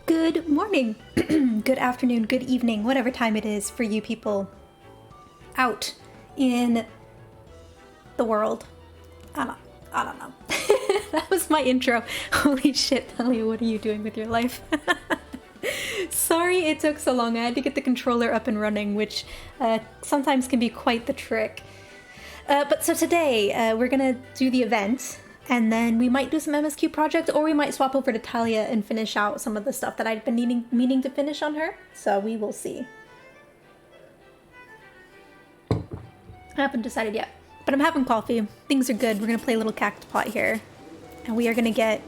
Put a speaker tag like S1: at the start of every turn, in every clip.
S1: Good morning, good afternoon, good evening, whatever time it is for you people out in the world. I don't know. That was my intro. Holy shit, Talia, what are you doing with your life? Sorry it took so long. I had to get the controller up and running, which sometimes can be quite the trick. But so today we're gonna do the event, and then we might do some MSQ project, or we might swap over to Talia and finish out some of the stuff that I've been meaning to finish on her. So we will see. I haven't decided yet, but I'm having coffee. Things are good. We're gonna play a little cactpot here, and we are gonna get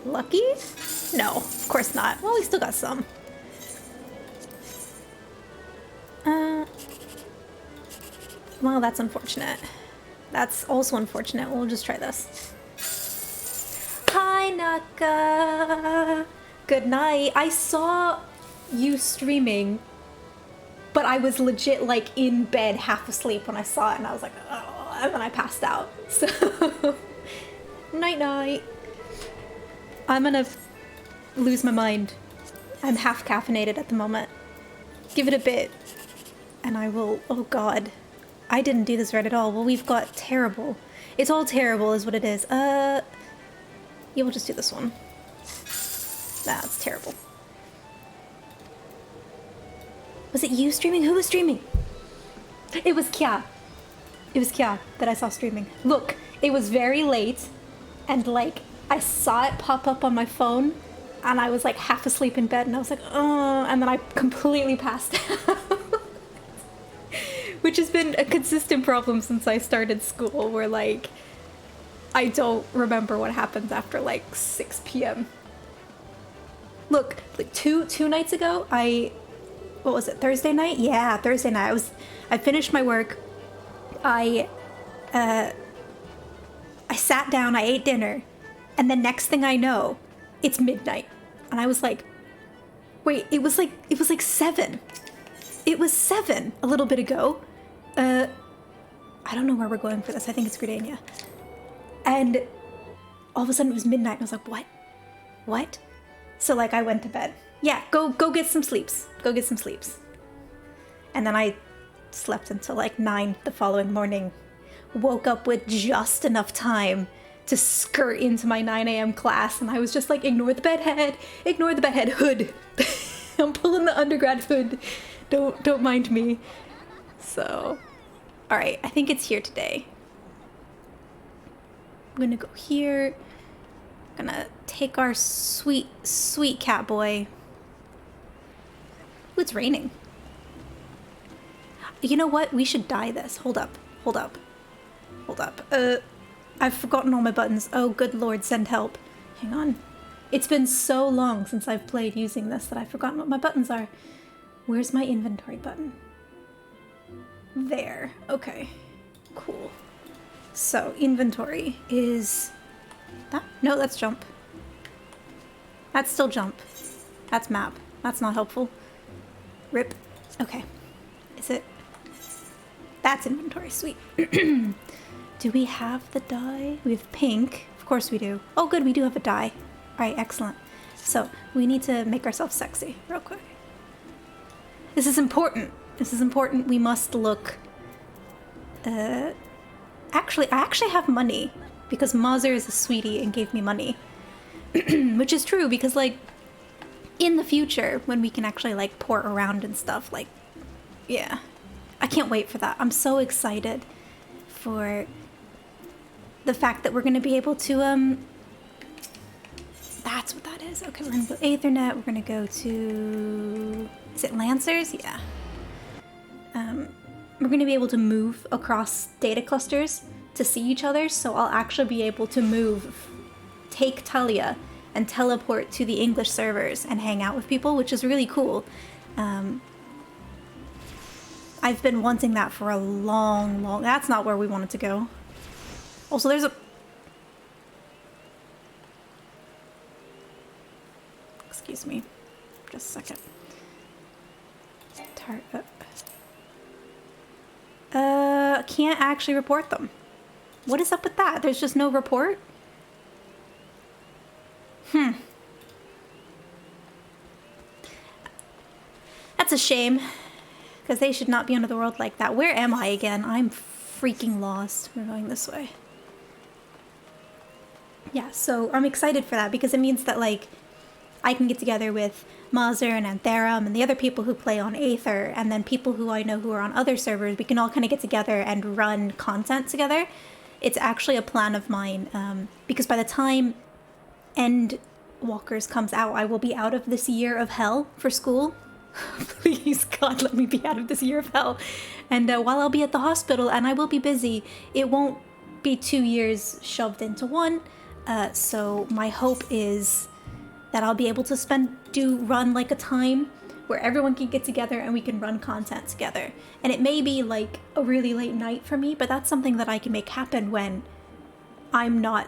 S1: lucky? No, of course not. Well, we still got some. Well, that's unfortunate. That's also unfortunate. We'll just try this. Hi, Naka. Good night. I saw you streaming, but I was legit like in bed half asleep when I saw it, and I was like, oh, and then I passed out. So, night night. I'm gonna lose my mind. I'm half caffeinated at the moment. Give it a bit, and I will, oh god. I didn't do this right at all. Well, we've got terrible. It's all terrible is what it is. Yeah, we'll just do this one. That's terrible. Was it you streaming? Who was streaming? It was Kya. It was Kya that I saw streaming. Look, it was very late, and like, I saw it pop up on my phone, and I was like half asleep in bed, and I was like, oh, and then I completely passed out. Which has been a consistent problem since I started school, where like, I don't remember what happens after like 6 p.m. Look, like two nights ago, what was it, Thursday night? Yeah, Thursday night. I finished my work. I sat down, I ate dinner, and the next thing I know, it's midnight. And I was like, wait, it was like 7. It was 7 a little bit ago. I don't know where we're going for this. I think it's Gridania. And all of a sudden it was midnight, and I was like, what? What? So like, I went to bed. Yeah, go get some sleeps. Go get some sleeps. And then I slept until like 9 the following morning. Woke up with just enough time to skirt into my 9 a.m. class, and I was just like, ignore the bedhead, hood. I'm pulling the undergrad hood. Don't mind me. So, all right, I think it's here today. I'm gonna go here. I'm gonna take our sweet, sweet cat boy. Ooh, it's raining. You know what? We should dye this. Hold up. I've forgotten all my buttons. Oh, good lord, send help. Hang on. It's been so long since I've played using this that I've forgotten what my buttons are. Where's my inventory button? there. Okay, cool. So inventory is that? No, that's jump. That's still jump. That's map. That's not helpful. Rip. Okay. Is it? That's inventory. Sweet. Do we have the dye? We have pink. Of course we do. Oh good, we do have a dye. Alright, excellent. So we need to make ourselves sexy real quick. This is important. This is important. We must look... Actually, I actually have money because Mazur is a sweetie and gave me money. Which is true because, like, in the future, when we can actually, like, port around and stuff, like, yeah. I can't wait for that. I'm so excited for the fact that we're going to be able to, that's what that is. Okay, we're going to go Aethernet. We're going to go to... Is it Lancers? Yeah. We're going to be able to move across data clusters to see each other, so I'll actually be able to move, take Talia, and teleport to the English servers and hang out with people, which is really cool. I've been wanting that for a long... That's not where we wanted to go. Also, there's a... Excuse me. Just a second. Can't actually report them. What is up with that? There's just no report? That's a shame. Because they should not be under the world like that. Where am I again? I'm freaking lost. We're going this way. Yeah, so I'm excited for that because it means that, like, I can get together with Mazur and Antherum and the other people who play on Aether, and then people who I know who are on other servers. We can all kind of get together and run content together. It's actually a plan of mine, because by the time Endwalkers comes out, I will be out of this year of hell for school. Please, God, let me be out of this year of hell. And while I'll be at the hospital and I will be busy, it won't be 2 years shoved into one. So my hope is that I'll be able to run like a time where everyone can get together and we can run content together. And it may be like a really late night for me, but that's something that I can make happen when I'm not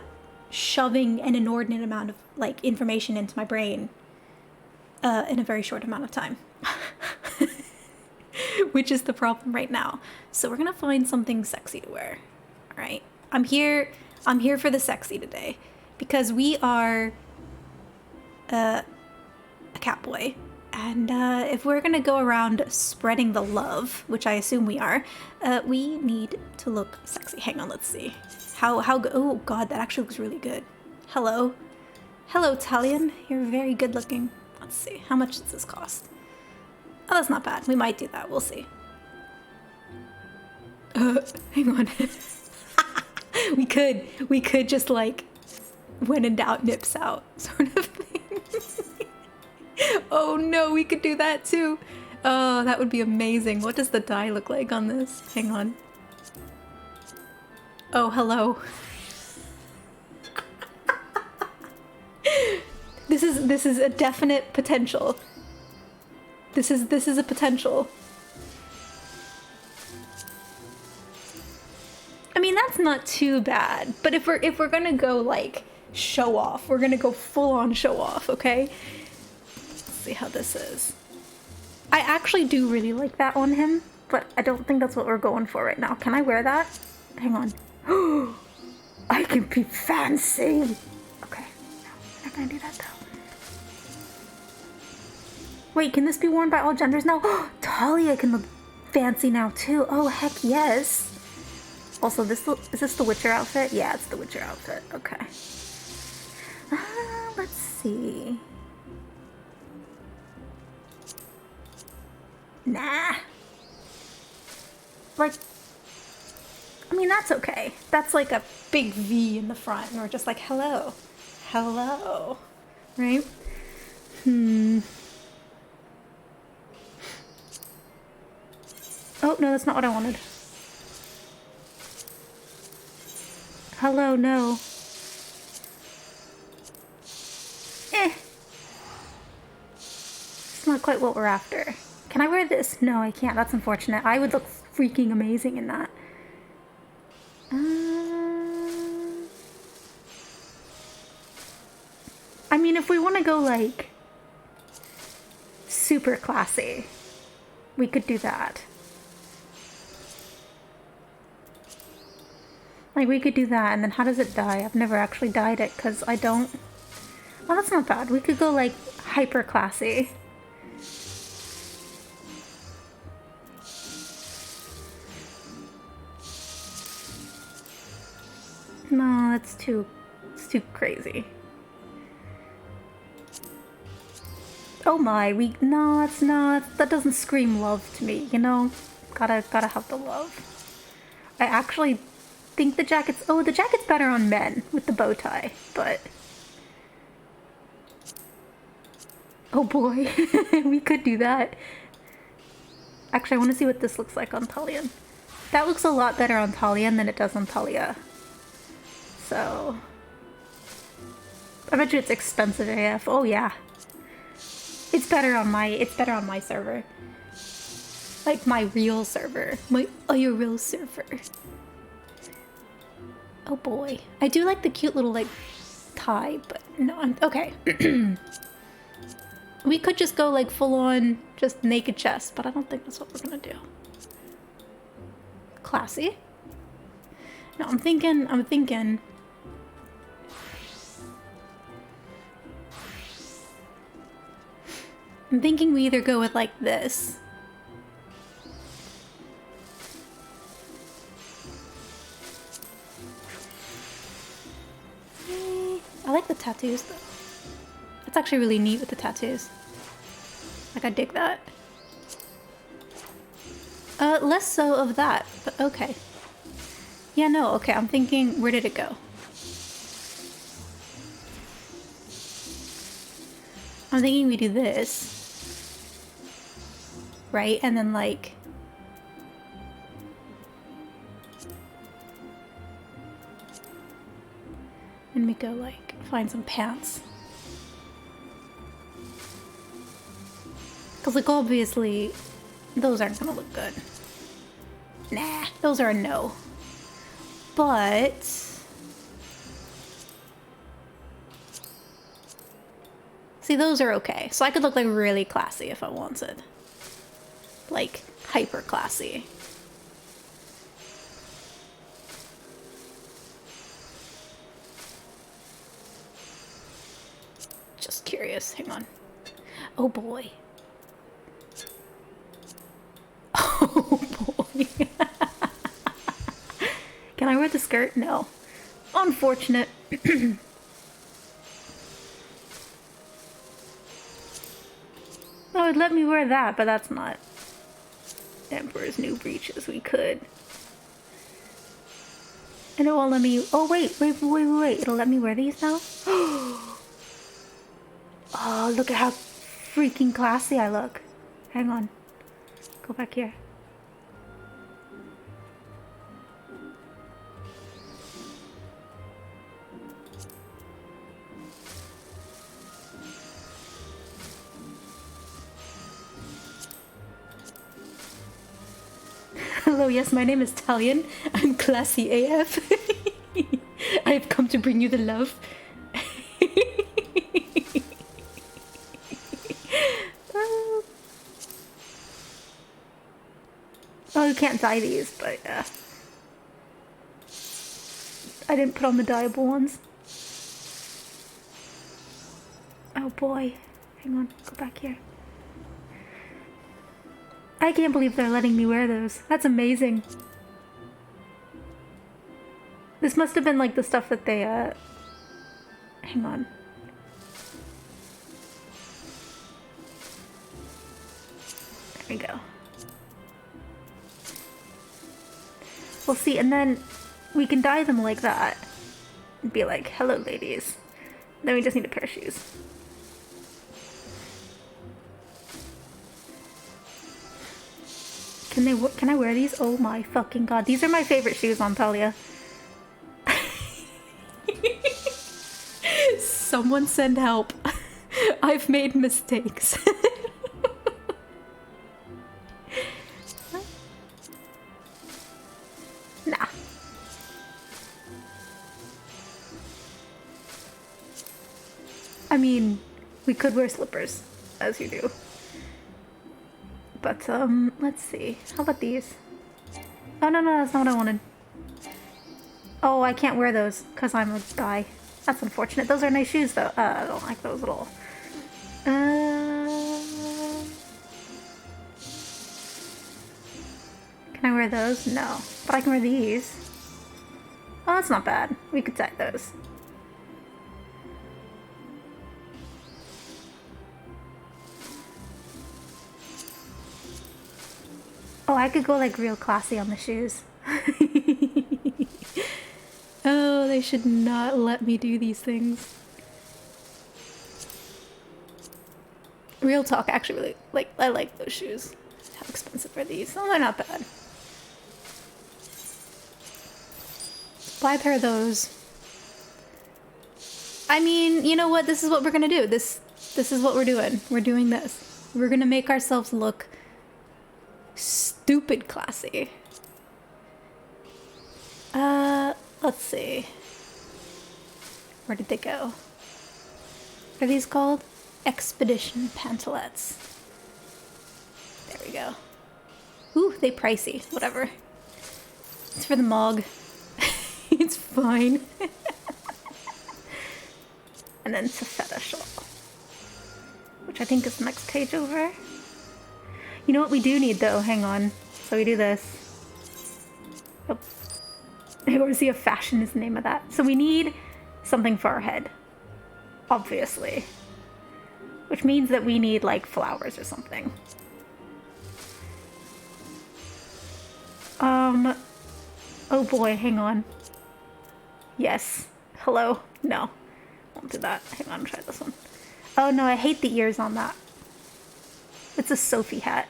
S1: shoving an inordinate amount of like information into my brain in a very short amount of time. Which is the problem right now. So we're gonna find something sexy to wear. All right, I'm here for the sexy today because we are a catboy, and if we're gonna go around spreading the love, which I assume we are, we need to look sexy. Hang on, let's see oh god, that actually looks really good. Hello Talion, you're very good looking. Let's see, how much does this cost? Oh, that's not bad. We might do that. We'll see. Hang on. We could just like, when in doubt, nips out sort of thing. Oh no, we could do that too. Oh, that would be amazing. What does the dye look like on this? Hang on. Oh, hello. This is a definite potential. This is a potential. I mean, that's not too bad. But if we're gonna go like show off, we're gonna go full on show off, okay? Let's see how this is. I actually do really like that on him, but I don't think that's what we're going for right now. Can I wear that? Hang on. I can be fancy. Okay, no, I'm not gonna do that though. Wait, can this be worn by all genders now? Talia can look fancy now too. Oh, heck yes. Also, is this the Witcher outfit? Yeah, it's the Witcher outfit. Okay. Let's see. Nah. Like, I mean, that's okay. That's like a big V in the front, and we're just like, hello. Hello. Right? Oh, no, that's not what I wanted. Hello, no. It's not quite what we're after. Can I wear this? No, I can't. That's unfortunate. I would look freaking amazing in that. I mean, if we want to go, like, super classy, we could do that. Like, we could do that, and then how does it dye? I've never actually dyed it, because I don't... Well, that's not bad. We could go, like, hyper classy. No, it's too crazy. Oh my, no, it's not, that doesn't scream love to me, you know? Gotta have the love. I actually think the jacket's better on men with the bow tie, but... Oh boy, we could do that. Actually, I want to see what this looks like on Talion. That looks a lot better on Talion than it does on Talia. So... I bet you it's expensive AF. Oh yeah. It's better on my server. Like my real server. My IRL server. Oh boy. I do like the cute little like tie, but no, okay. We could just go like full on just naked chest, but I don't think that's what we're gonna do. Classy. No, I'm thinking we either go with like this. I like the tattoos though. That's actually really neat with the tattoos. Like I dig that. Less so of that, but okay. Yeah, no, okay, I'm thinking, where did it go? I'm thinking we do this. Right? And then like... And we go like, find some pants. Because like obviously, those aren't gonna look good. Nah, those are a no. But... See, those are okay. So I could look like really classy if I wanted. Like, hyper classy. Just curious, hang on. Oh boy. Oh boy. Can I wear the skirt? No. Unfortunate. Oh, it'd let me wear that, but that's not Emperor's New Breeches. We could. And it won't let me... Oh, wait. It'll let me wear these now? Oh, look at how freaking classy I look. Hang on. Go back here. Hello, yes, my name is Talion. I'm classy AF. I have come to bring you the love. Oh, you can't dye these, but yeah. I didn't put on the dyeable ones. Oh boy. Hang on, go back here. I can't believe they're letting me wear those. That's amazing. This must have been like the stuff that they, hang on. There we go. We'll see, and then we can dye them like that. And be like, hello ladies. Then we just need a pair of shoes. Can I wear these? Oh my fucking god. These are my favorite shoes on Talia. Someone send help. I've made mistakes. I mean, we could wear slippers, as you do. But, let's see. How about these? Oh, no, that's not what I wanted. Oh, I can't wear those because I'm a guy. That's unfortunate. Those are nice shoes, though. I don't like those at all. Can I wear those? No. But I can wear these. Oh, that's not bad. We could tie those. Oh, I could go like real classy on the shoes. Oh, they should not let me do these things. Real talk, actually, really, I like those shoes. How expensive are these? Oh, they're not bad. Buy a pair of those. I mean, you know what? This is what we're gonna do. This is what we're doing. We're doing this. We're gonna make ourselves look stupid classy. Let's see. Where did they go? What are these called? Expedition pantalettes. There we go. Ooh, they pricey. Whatever. It's for the mog. It's fine. And then taffeta shawl, which I think is the next page over. You know what we do need though? Hang on. So we do this. Oh. I always see a fashion is the name of that. So we need something for our head, obviously. Which means that we need like flowers or something. Oh boy, hang on. Yes. Hello? No. Won't do that. Hang on, try this one. Oh no, I hate the ears on that. It's a Sophie hat.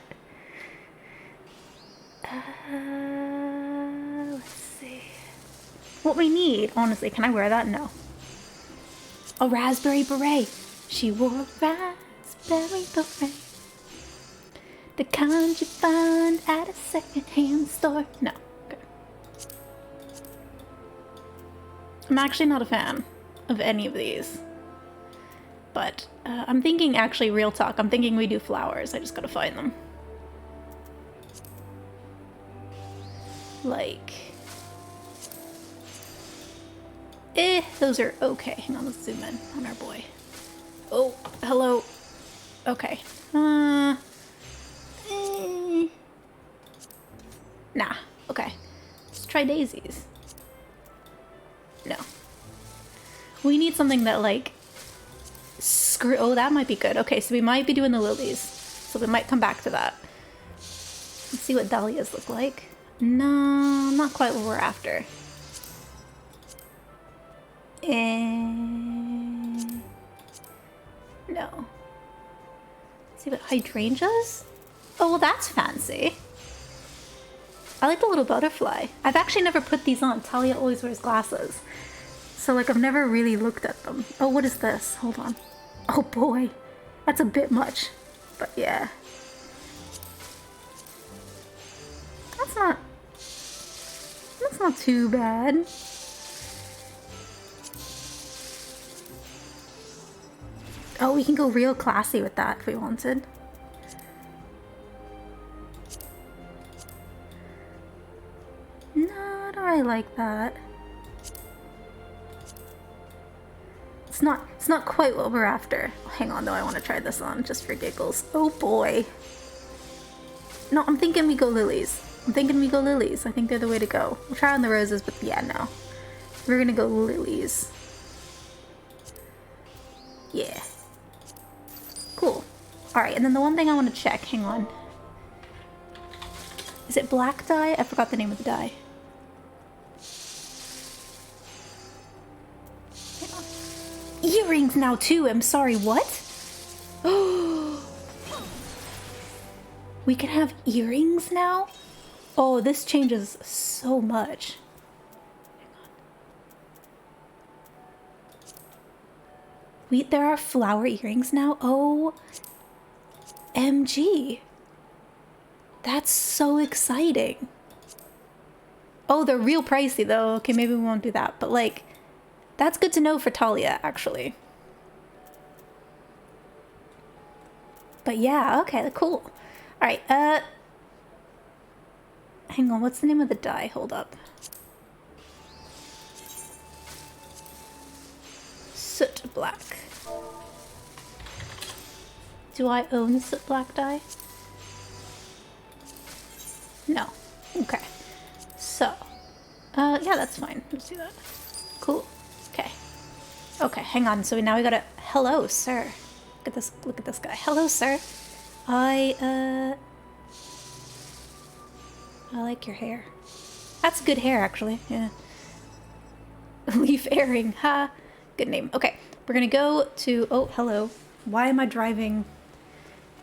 S1: Let's see. What we need, honestly, can I wear that? No. A raspberry beret. She wore a raspberry beret. The kind you find at a secondhand store. No. Okay. I'm actually not a fan of any of these. But I'm thinking, actually, real talk, I'm thinking we do flowers. I just gotta find them. Like... those are okay. Hang on, let's zoom in on our boy. Oh, hello. Okay. Nah. Okay. Let's try daisies. No. We need something that, like... Oh, that might be good. Okay, so we might be doing the lilies. So we might come back to that. Let's see what dahlias look like. No, not quite what we're after. No. Let's see what hydrangeas? Oh, well, that's fancy. I like the little butterfly. I've actually never put these on. Talia always wears glasses. So, like, I've never really looked at them. Oh, what is this? Hold on. Oh, boy. That's a bit much. But, yeah. That's not too bad. Oh, we can go real classy with that if we wanted. No, I don't really like that. It's not quite what we're after. Hang on though, I want to try this on just for giggles. Oh boy. No, I'm thinking we go lilies. I think they're the way to go. We'll try on the roses, but yeah, no. We're gonna go lilies. Yeah. Cool. Alright, and then the one thing I want to check, hang on. Is it black dye? I forgot the name of the dye. Earrings now too, I'm sorry, what? We can have earrings now? Oh, this changes so much. Wait, there are flower earrings now? Oh, MG. That's so exciting. Oh, they're real pricey though. Okay, maybe we won't do that, but like, that's good to know for Talia, actually. But yeah, okay, cool. Alright, hang on, what's the name of the dye? Hold up. Soot black. Do I own soot black dye? No. Okay. So, yeah, that's fine. Let's do that. Cool. Okay. Okay, hang on. So now we gotta... Hello, sir. Look at this guy. Hello, sir. I like your hair. That's good hair, actually. Yeah. Leaf airing. Ha. Good name. Okay, we're gonna go to... Oh, hello. Why am I driving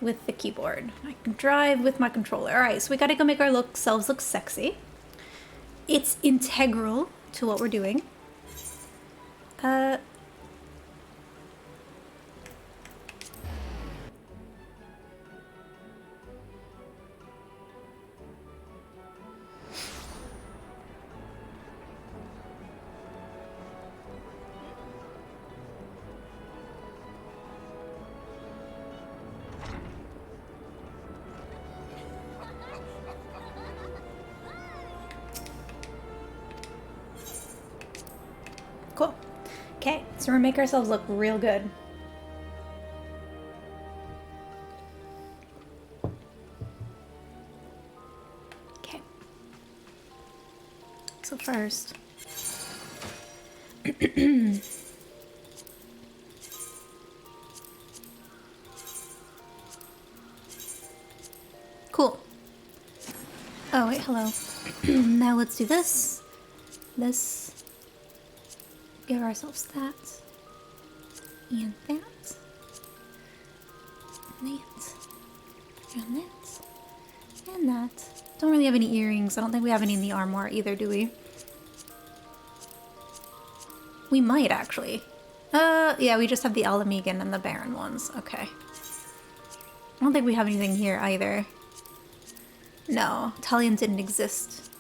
S1: with the keyboard? I can drive with my controller. Alright, so we gotta go make ourselves look sexy. It's integral to what we're doing. Cool. Okay, so we're gonna make ourselves look real good. Okay. So first... Cool. Oh, wait, hello. Now let's do this. This. Give ourselves that. And that. And that. And that. And that. Don't really have any earrings. I don't think we have any in the armoire either, do we? We might, actually. Yeah, we just have the Alamegan and the Baron ones. Okay. I don't think we have anything here either. No, Talion didn't exist.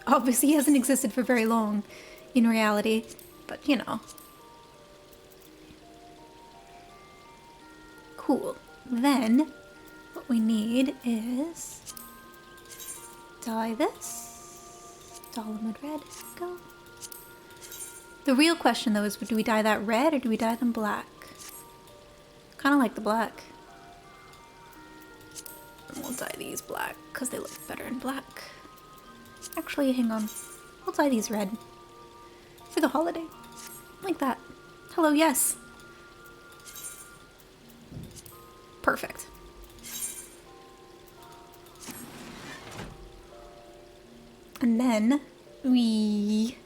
S1: Obviously, he hasn't existed for very long in reality, but you know. Cool. Then, what we need is dye this. Dolomite red. Go. The real question, though, is do we dye that red or do we dye them black? Kind of like the black. And we'll dye these black because they look better in black. Actually, hang on. We'll dye these red for the holiday. Like that. Hello, yes. Perfect. And then we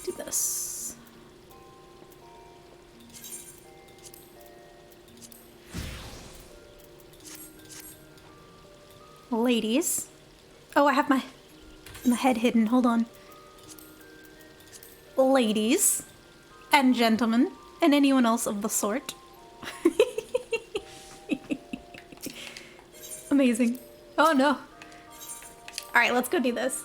S1: do this. Ladies. Oh, I have my head hidden. Hold on. Ladies and gentlemen and anyone else of the sort. Amazing. Oh no. Alright, let's go do this.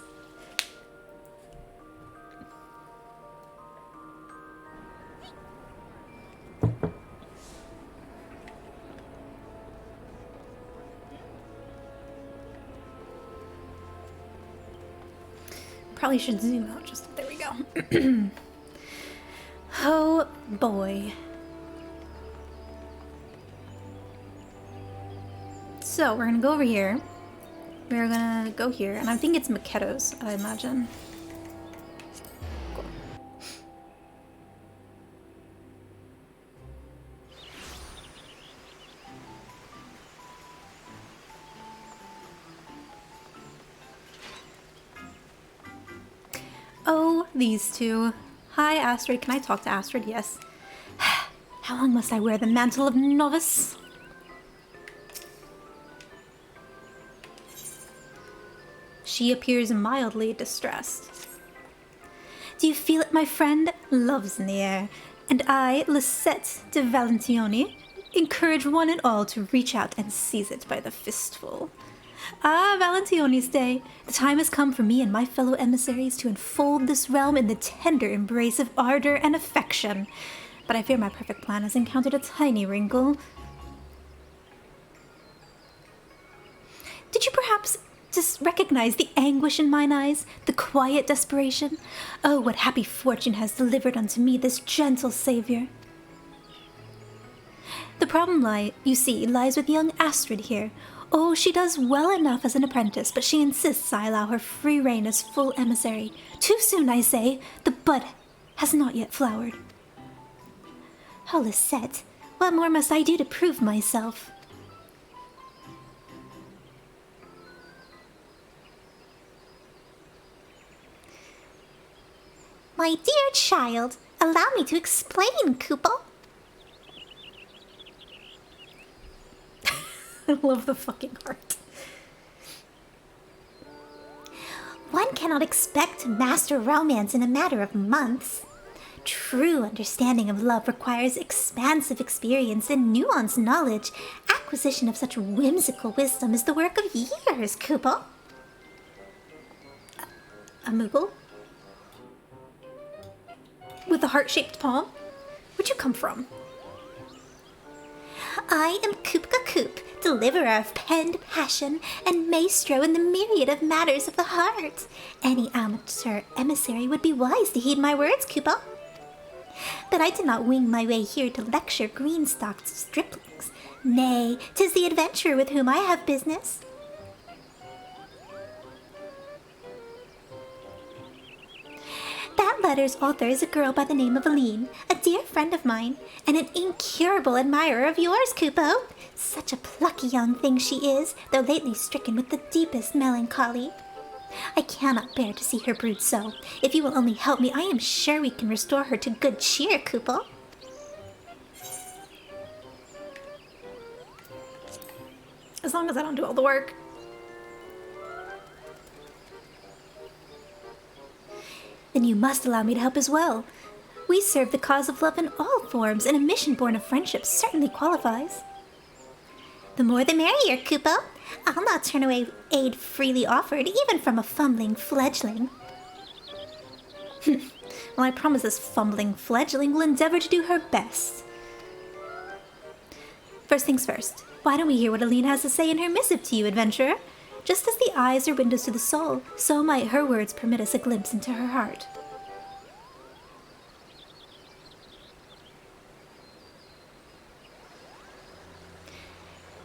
S1: Probably should zoom out just... There we go. Oh boy. So we're gonna go over here. We're gonna go here, and I think it's Maquetto's, I imagine. Cool. Oh, these two. Hi, Astrid. Can I talk to Astrid? Yes. How long must I wear the mantle of novice? She appears mildly distressed. Do you feel it, my friend? Love's near. And I, Lisette de Valentione, encourage one and all to reach out and seize it by the fistful. Ah, Valentione's day. The time has come for me and my fellow emissaries to enfold this realm in the tender embrace of ardor and affection. But I fear my perfect plan has encountered a tiny wrinkle. Did you perhaps just recognize the anguish in mine eyes, the quiet desperation? Oh, what happy fortune has delivered unto me this gentle savior. The problem, you see, lies with young Astrid here. Oh, she does well enough as an apprentice, but she insists I allow her free rein as full emissary. Too soon, I say. The bud has not yet flowered. Oh, Lisette, what more must I do to prove myself? My dear child, allow me to explain, Koopa. I love the fucking heart. One cannot expect to master romance in a matter of months. True understanding of love requires expansive experience and nuanced knowledge. Acquisition of such whimsical wisdom is the work of years, Koopa. A Moogle? With a heart-shaped palm? Where'd you come from? I am Koopka Koop, deliverer of penned passion and maestro in the myriad of matters of the heart. Any amateur emissary would be wise to heed my words, Koopa. But I did not wing my way here to lecture green-stocked striplings. Nay, 'tis the adventurer with whom I have business. That letter's author is a girl by the name of Aline, a dear friend of mine, and an incurable admirer of yours, Kupo. Such a plucky young thing she is, though lately stricken with the deepest melancholy. I cannot bear to see her brood so. If you will only help me, I am sure we can restore her to good cheer, Kupo. As long as I don't do all the work. Then you must allow me to help as well. We serve the cause of love in all forms, and a mission born of friendship certainly qualifies. The more the merrier, Kupo. I'll not turn away aid freely offered, even from a fumbling fledgling. Well, I promise this fumbling fledgling will endeavor to do her best. First things first, why don't we hear what Aline has to say in her missive to you, adventurer? Just as the eyes are windows to the soul, so might her words permit us a glimpse into her heart.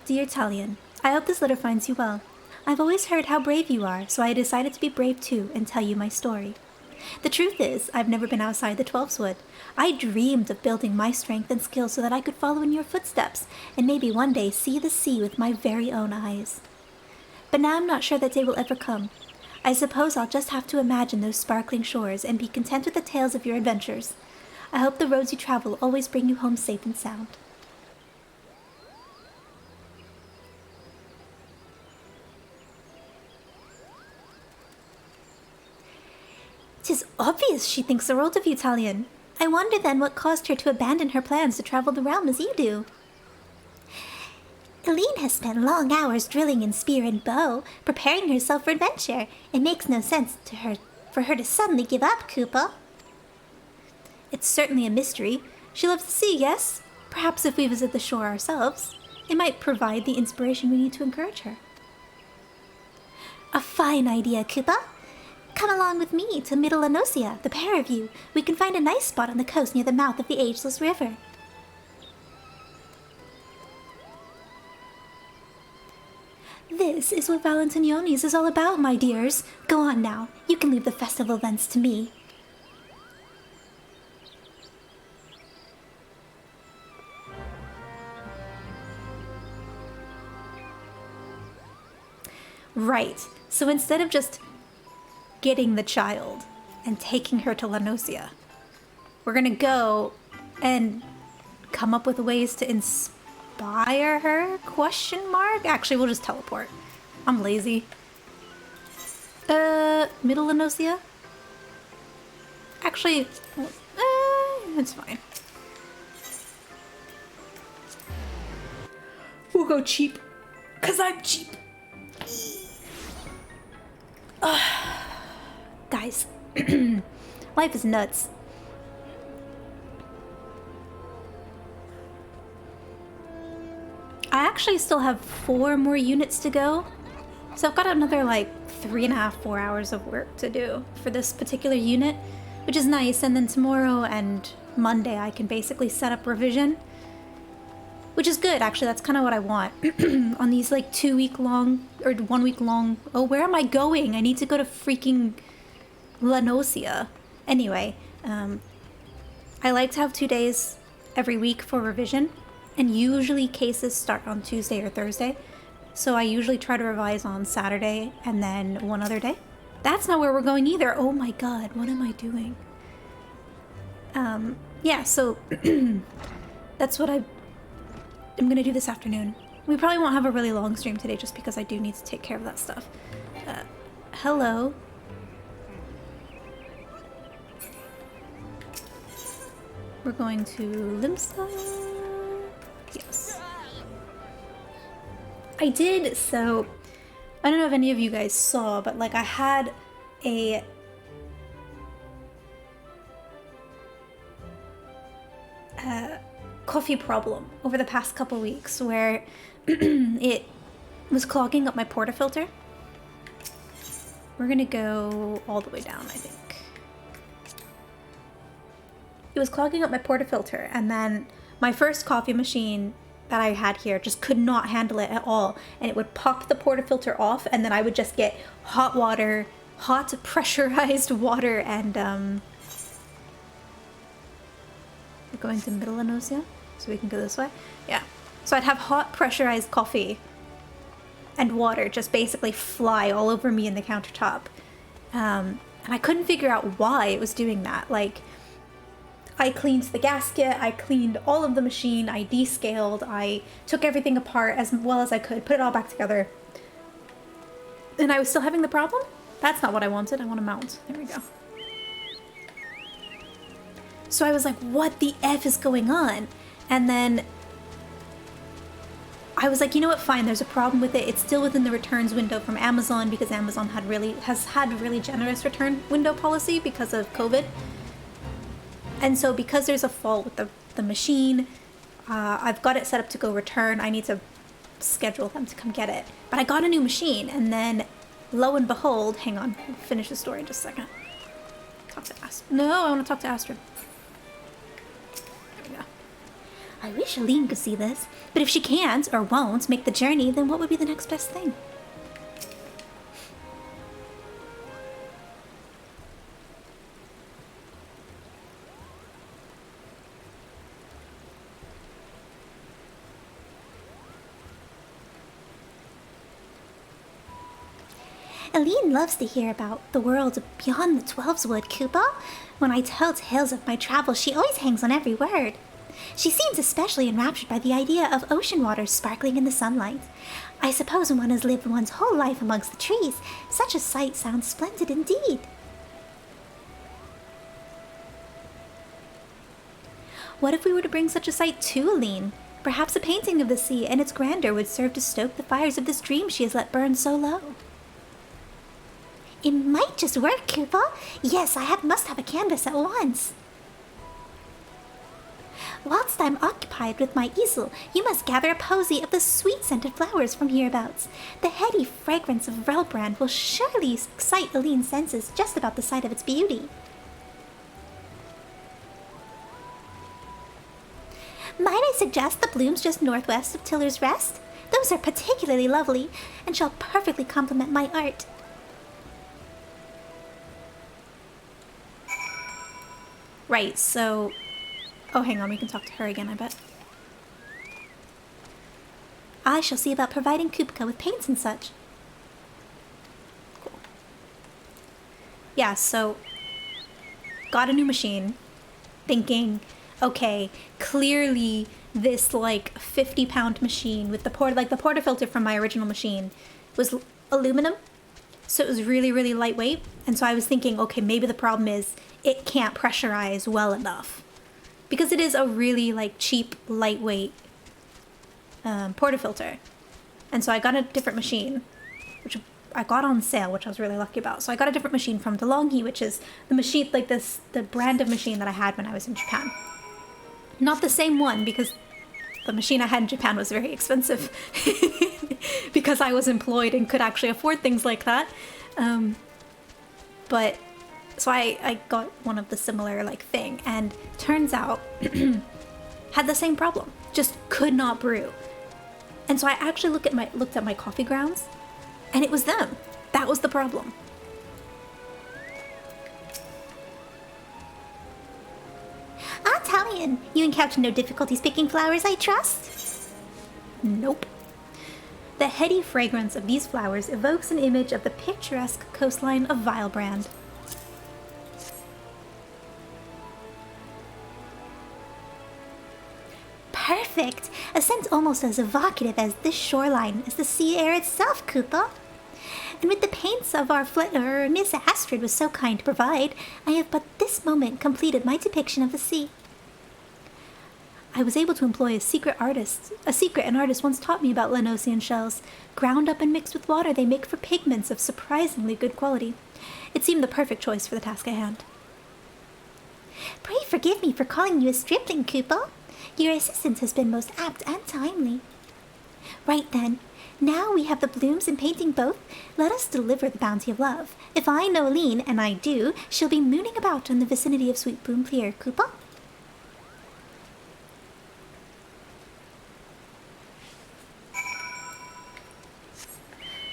S1: Dear Talion, I hope this letter finds you well. I've always heard how brave you are, so I decided to be brave too and tell you my story. The truth is, I've never been outside the Twelfswood. I dreamed of building my strength and skill so that I could follow in your footsteps, and maybe one day see the sea with my very own eyes. But now I'm not sure that day will ever come. I suppose I'll just have to imagine those sparkling shores and be content with the tales of your adventures. I hope the roads you travel always bring you home safe and sound. "'Tis obvious she thinks the world of you, Talion. I wonder then what caused her to abandon her plans to travel the realm as you do." "Aline has spent long hours drilling in spear and bow, preparing herself for adventure. It makes no sense for her to suddenly give up, Koopa." "It's certainly a mystery. She loves the sea, yes? Perhaps if we visit the shore ourselves, it might provide the inspiration we need to encourage her." "A fine idea, Koopa. Come along with me to Middle Enosia, the pair of you. We can find a nice spot on the coast near the mouth of the Ageless River." "This is what Valentiones is all about, my dears. Go on now. You can leave the festival events to me." Right. So instead of just getting the child and taking her to Lanosia, we're gonna go and come up with ways to inspire her? Question mark? Actually, we'll just teleport. I'm lazy. Middle Lanosia? Actually, it's fine. We'll go cheap, 'cause I'm cheap. Guys, life is nuts. I actually still have 4 more units to go. So I've got another like 3.5, 4 hours of work to do for this particular unit, which is nice. And then tomorrow and Monday I can basically set up revision, which is good. Actually, that's kind of what I want on these like 2 week long or 1 week long. Oh, where am I going? I need to go to freaking Lanosia. Anyway, I like to have 2 days every week for revision, and usually cases start on Tuesday or Thursday. So I usually try to revise on Saturday and then one other day. That's not where we're going either. Oh my god, what am I doing? Yeah, so that's what I'm gonna do this afternoon. We probably won't have a really long stream today just because I do need to take care of that stuff. Hello. We're going to Limsa. Yes. I did, so I don't know if any of you guys saw, but like I had a coffee problem over the past couple weeks where it was clogging up my portafilter. We're gonna go all the way down, I think. It was clogging up my portafilter, and then my first coffee machine that I had here just could not handle it at all, and it would pop the portafilter off, and then I would just get hot water, hot pressurized water, and we're going to Middle Lanosia, so we can go this way. Yeah, so I'd have hot pressurized coffee and water just basically fly all over me in the countertop, and I couldn't figure out why it was doing that. Like, I cleaned the gasket, I cleaned all of the machine, I descaled, I took everything apart as well as I could, put it all back together. And I was still having the problem? That's not what I wanted. I want to mount. There we go. So I was like, what the F is going on? And then I was like, you know what, fine, there's a problem with it. It's still within the returns window from Amazon because Amazon has had really generous return window policy because of COVID. And so because there's a fault with the machine, I've got it set up to go return. I need to schedule them to come get it. But I got a new machine, and then lo and behold, hang on, I'll finish the story in just a second. Talk to Astrid. No, I want to talk to Astrid. There we go. I wish Aline could see this, but if she can't or won't make the journey, then what would be the next best thing? Aline loves to hear about the world beyond the Twelveswood, Koopa. When I tell tales of my travels, she always hangs on every word. She seems especially enraptured by the idea of ocean waters sparkling in the sunlight. I suppose when one has lived one's whole life amongst the trees, such a sight sounds splendid indeed. What if we were to bring such a sight to Aline? Perhaps a painting of the sea and its grandeur would serve to stoke the fires of this dream she has let burn so low. It might just work, Koopa. Yes, must have a canvas at once. Whilst I'm occupied with my easel, you must gather a posy of the sweet-scented flowers from hereabouts. The heady fragrance of Relbrand will surely excite Aline's senses just about the sight of its beauty. Might I suggest the blooms just northwest of Tiller's Rest? Those are particularly lovely, and shall perfectly complement my art. Right, so... Oh, hang on, we can talk to her again, I bet. I shall see about providing Kupka with paints and such. Cool. Yeah, so... Got a new machine. Thinking, okay, clearly this, like, 50-pound machine with the portafilter from my original machine was aluminum. So it was really, really lightweight. And so I was thinking, okay, maybe the problem is it can't pressurize well enough. Because it is a really, like, cheap, lightweight portafilter. And so I got a different machine, which I got on sale, which I was really lucky about. So I got a different machine from DeLonghi, which is the machine, like the brand of machine that I had when I was in Japan. Not the same one, because the machine I had in Japan was very expensive because I was employed and could actually afford things like that. But so I got one of the similar like thing, and turns out had the same problem, just could not brew. And so I actually looked at my coffee grounds, and it was them. That was the problem.
S2: Italian, you encounter no difficulties picking flowers, I trust?
S1: Nope. The heady fragrance of these flowers evokes an image of the picturesque coastline of Vilebrand.
S2: Perfect! A scent almost as evocative as this shoreline as the sea air itself, Koopa. And with the paints of our Miss Astrid was so kind to provide, I have but this moment completed my depiction of the sea. I was able to employ a secret an artist once taught me about Lenosian shells. Ground up and mixed with water, they make for pigments of surprisingly good quality. It seemed the perfect choice for the task at hand. Pray forgive me for calling you a stripling, Koopa. Your assistance has been most apt and timely. Right then, now we have the blooms and painting both, let us deliver the bounty of love. If I know Aline, and I do, she'll be mooning about in the vicinity of Sweet Bloom Pier, Koopa.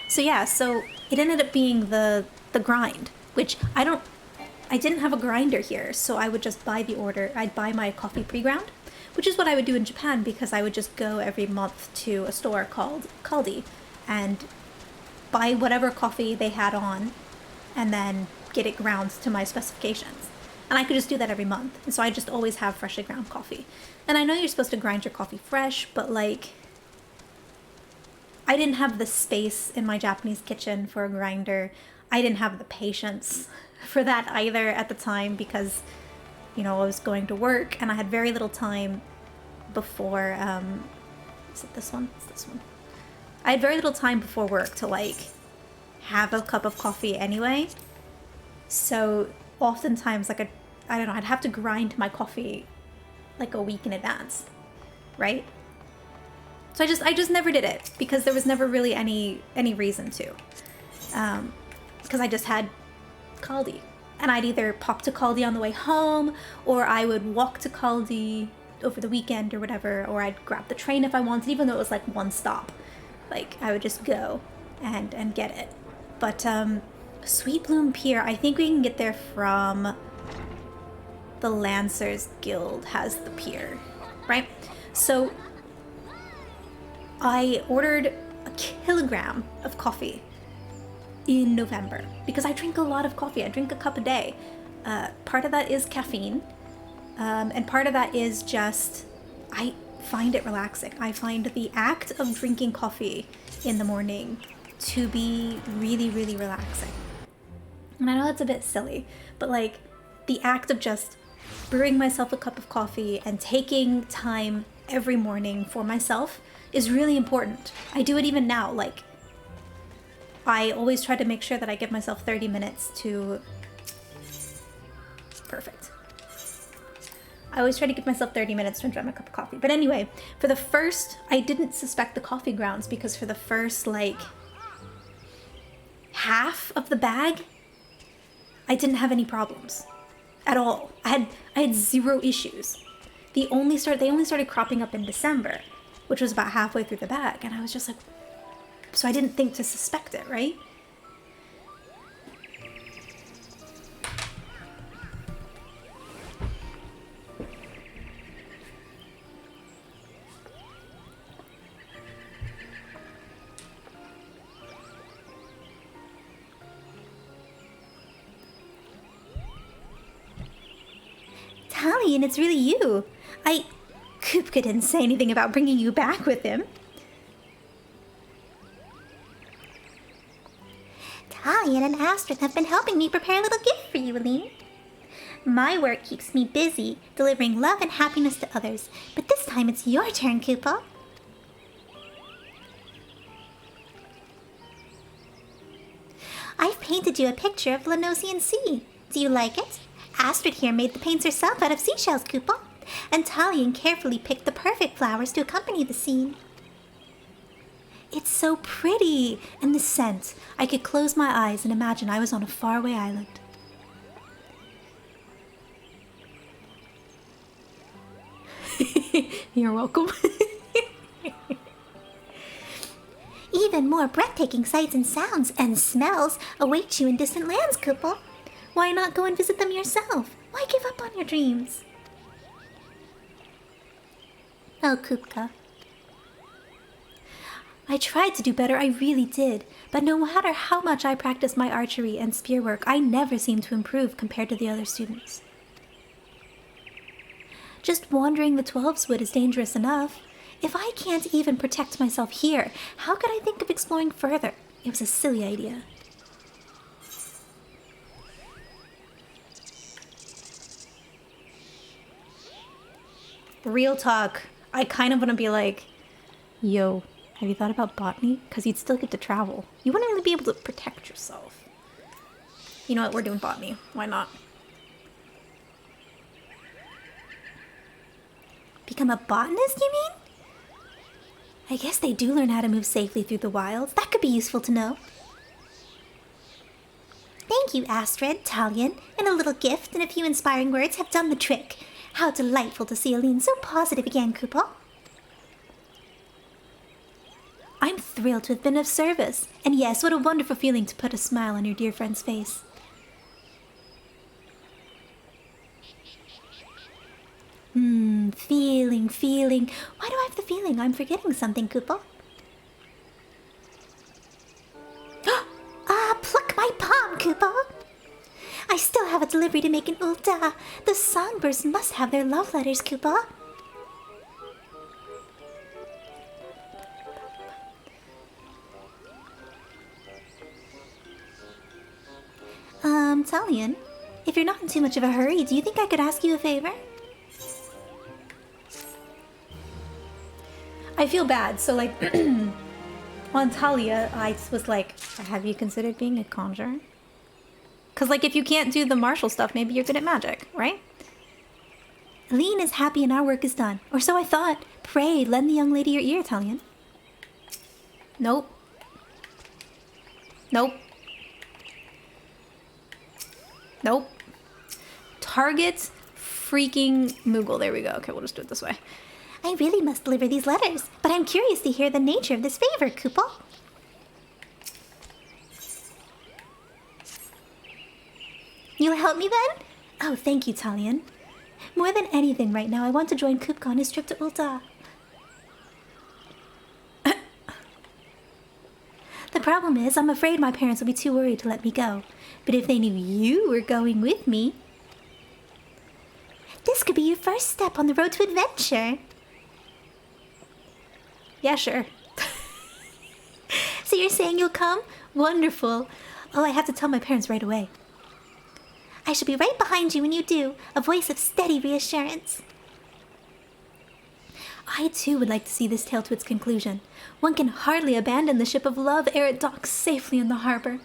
S1: So yeah, so it ended up being the grind, which I didn't have a grinder here, so I would just buy the order. I'd buy my coffee pre-ground, which is what I would do in Japan, because I would just go every month to a store called Kaldi and buy whatever coffee they had on and then get it ground to my specifications. And I could just do that every month. And so I just always have freshly ground coffee. And I know you're supposed to grind your coffee fresh, but like, I didn't have the space in my Japanese kitchen for a grinder. I didn't have the patience for that either at the time, because, you know, I was going to work and I had very little time before, is it this one? It's this one. I had very little time before work to like have a cup of coffee anyway. So oftentimes, like, I don't know, I'd have to grind my coffee like a week in advance, right? So I just never did it, because there was never really any reason to. Because I just had Kaldi. And I'd either pop to Kaldi on the way home, or I would walk to Kaldi over the weekend or whatever, or I'd grab the train if I wanted, even though it was like one stop. Like, I would just go and get it. But Sweet Bloom Pier, I think we can get there from the Lancers Guild has the pier, right? So I ordered a kilogram of coffee in November, because I drink a lot of coffee. I drink a cup a day. Part of that is caffeine, and part of that is just, I find it relaxing. I find the act of drinking coffee in the morning to be really, really relaxing. And I know that's a bit silly, but like, the act of just brewing myself a cup of coffee and taking time every morning for myself is really important. I do it even now. Like, I always try to make sure that I give myself 30 minutes to... Perfect. I always try to give myself 30 minutes to enjoy my cup of coffee. But anyway, for the first... I didn't suspect the coffee grounds, because for the first, like, half of the bag, I didn't have any problems at all. I had zero issues. They only started cropping up in December, which was about halfway through the bag. And I was just like... So I didn't think to suspect it, right?
S2: Italian, it's really you. Kupka didn't say anything about bringing you back with him. Italian and Astrid have been helping me prepare a little gift for you, Aline. My work keeps me busy, delivering love and happiness to others, but this time it's your turn, Koopa. I've painted you a picture of Lenosian Sea. Do you like it? Astrid here made the paints herself out of seashells, Koopa. and Talion carefully picked the perfect flowers to accompany the scene.
S1: It's so pretty! And the scent. I could close my eyes and imagine I was on a faraway island. You're welcome.
S2: Even more breathtaking sights and sounds and smells await you in distant lands, Koopa. Why not go and visit them yourself? Why give up on your dreams? Oh, Koopka.
S1: I tried to do better, I really did. But no matter how much I practiced my archery and spear work, I never seemed to improve compared to the other students. Just wandering the 12's Wood is dangerous enough. If I can't even protect myself here, how could I think of exploring further? It was a silly idea. Real talk. I kind of want to be like, yo, have you thought about botany? Because you'd still get to travel. You wouldn't really be able to protect yourself. You know what? We're doing botany. Why not?
S2: Become a botanist, you mean? I guess they do learn how to move safely through the wilds. That could be useful to know. Thank you, Astrid, Talion, and a little gift and a few inspiring words have done the trick. How delightful to see Aline so positive again, Koopa.
S1: I'm thrilled to have been of service. And yes, what a wonderful feeling to put a smile on your dear friend's face. Feeling.
S2: Why do I have the feeling I'm forgetting something, Koopa? Pluck my palm, Koopa! I still have a delivery to make in Ulta. The songbirds must have their love letters, Koopa.
S1: Talion, if you're not in too much of a hurry, do you think I could ask you a favor? I feel bad, so like, on Talia, I was like, have you considered being a conjurer? Because like, if you can't do the martial stuff, maybe you're good at magic, right? Aline is happy and our work is done. Or so I thought. Pray, lend the young lady your ear, Talion. Nope. Target freaking Moogle. There we go. Okay, we'll just do it this way.
S2: I really must deliver these letters, but I'm curious to hear the nature of this favor, Koopa.
S1: You'll help me then? Oh, thank you, Talion. More than anything right now, I want to join Koopka on his trip to Ulta. The problem is, I'm afraid my parents will be too worried to let me go. But if they knew you were going with me...
S2: This could be your first step on the road to adventure.
S1: Yeah, sure.
S2: So you're saying you'll come?
S1: Wonderful. Oh, I have to tell my parents right away.
S2: I shall be right behind you when you do, a voice of steady reassurance.
S1: I too would like to see this tale to its conclusion. One can hardly abandon the ship of love ere it docks safely in the harbor.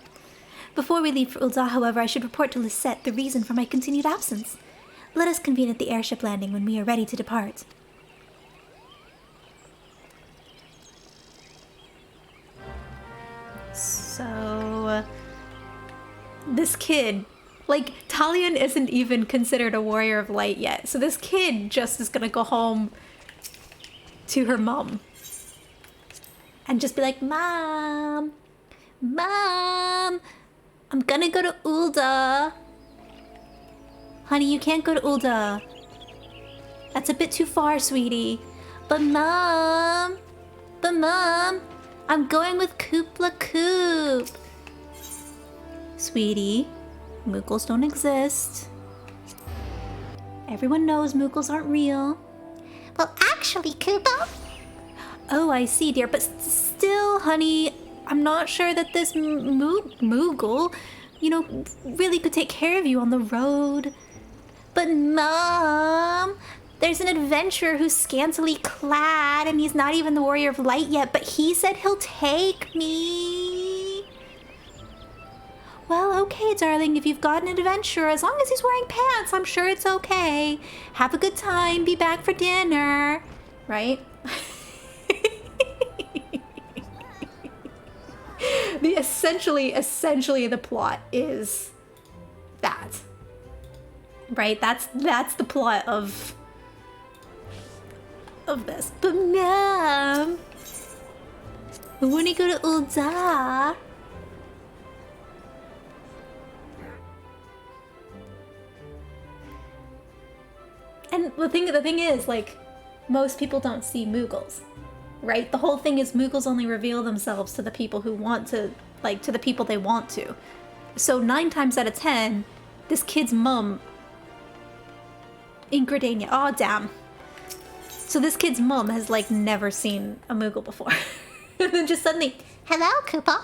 S1: Before we leave for Ulda, however, I should report to Lisette the reason for my continued absence. Let us convene at the airship landing when we are ready to depart. So... this kid... like, Talion isn't even considered a warrior of light yet. So this kid just is gonna go home to her mom. And just be like, Mom! Mom! I'm gonna go to Ulda. Honey, you can't go to Ulda. That's a bit too far, sweetie. But Mom! I'm going with Koopla Koop. Sweetie, Moogles don't exist. Everyone knows Moogles aren't real.
S2: Well, actually, Koopa...
S1: Oh, I see, dear. But still, honey, I'm not sure that this Moogle, you know, really could take care of you on the road. But Mom, there's an adventurer who's scantily clad, and he's not even the warrior of light yet, but he said he'll take me. Well, okay, darling. If you've got an adventurer, as long as he's wearing pants, I'm sure it's okay. Have a good time. Be back for dinner. Right? Essentially the plot is that. Right? That's the plot of this. But Mom, I want to go to Ulda. And the thing is, like, most people don't see Moogles, right? The whole thing is Moogles only reveal themselves to the people who want to, like, to the people they want to. So 9 times out of 10, this kid's mum, Ingridania, oh damn. So this kid's mum has, like, never seen a Moogle before. And then just suddenly,
S2: Hello, Koopa.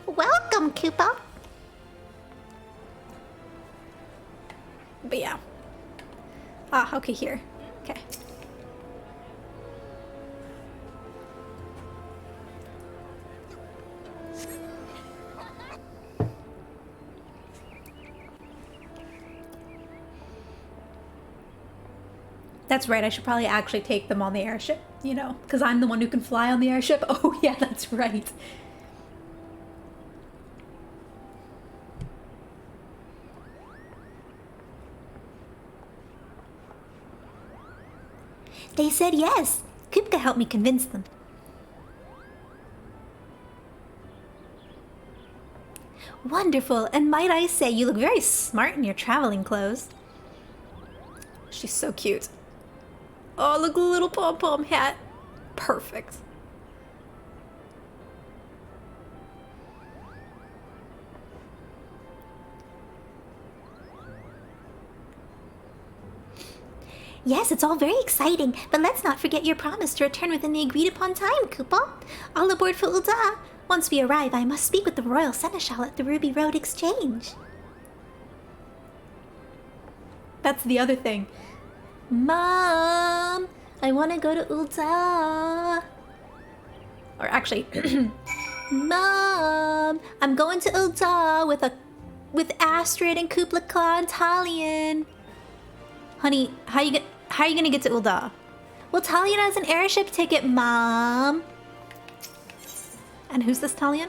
S2: Welcome, Koopa.
S1: but yeah. Ah, okay, here. Okay. That's right, I should probably actually take them on the airship, you know, because I'm the one who can fly on the airship. Oh yeah, that's right.
S2: They said yes. Kupka helped me convince them. Wonderful, and might I say, you look very smart in your traveling clothes.
S1: She's so cute. Oh, look, a little pom-pom hat. Perfect.
S2: Yes, it's all very exciting, but let's not forget your promise to return within the agreed-upon time, Koopa. All aboard for Ulda. Once we arrive, I must speak with the Royal Seneschal at the Ruby Road Exchange.
S1: That's the other thing. Mom, I want to go to Ulda. Or actually, Mom, I'm going to Ulda with Astrid and Kublaka and Talion. Honey, how you gonna get to Ulda?
S2: Well, Talion has an airship ticket, Mom.
S1: And who's this Talion?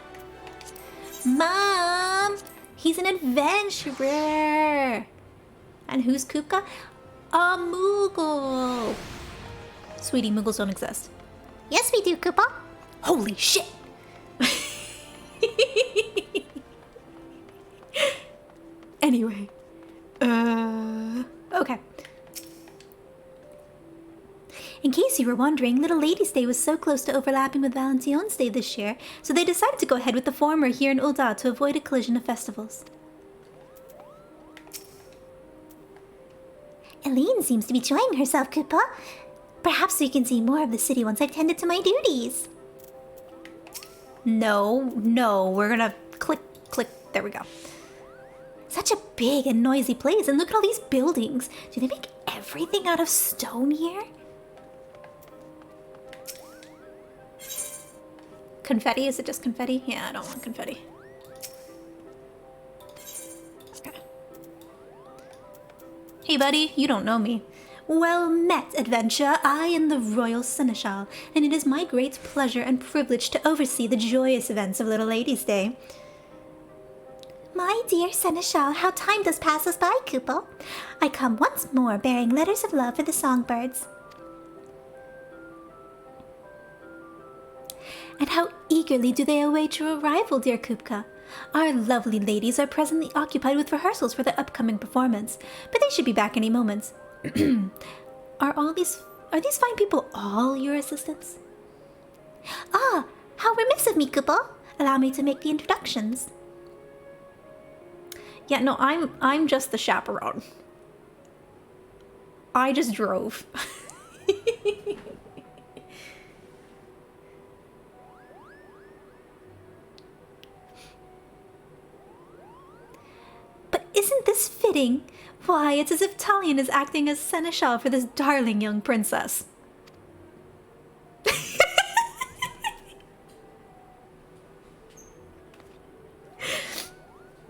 S2: Mom, he's an adventurer.
S1: And who's Kupka? A Moogle. Sweetie, Moogles don't exist.
S2: Yes, we do, Koopa.
S1: Holy shit! Anyway. Okay.
S2: In case you were wondering, Little Lady's Day was so close to overlapping with Valentione's Day this year, so they decided to go ahead with the former here in Ulda to avoid a collision of festivals. Eileen seems to be enjoying herself, Koopa. Perhaps we can see more of the city once I've tended to my duties.
S1: No, we're gonna click. There we go.
S2: Such a big and noisy place, and look at all these buildings. Do they make everything out of stone here?
S1: Confetti? Is it just confetti? Yeah, I don't want confetti. Okay. Hey buddy, you don't know me.
S2: Well met, adventure. I am the Royal Seneschal, and it is my great pleasure and privilege to oversee the joyous events of Little Lady's Day. My dear Seneschal, how time does pass us by, Koopa. I come once more bearing letters of love for the songbirds. And how eagerly do they await your arrival, dear Kupka. Our lovely ladies are presently occupied with rehearsals for the upcoming performance, but they should be back any moment. Are these fine people all your assistants? Ah, how remiss of me, Koopa. Allow me to make the introductions.
S1: Yeah, no, I'm just the chaperone. I just drove.
S2: But isn't this fitting? Why, it's as if Talion is acting as seneschal for this darling young princess.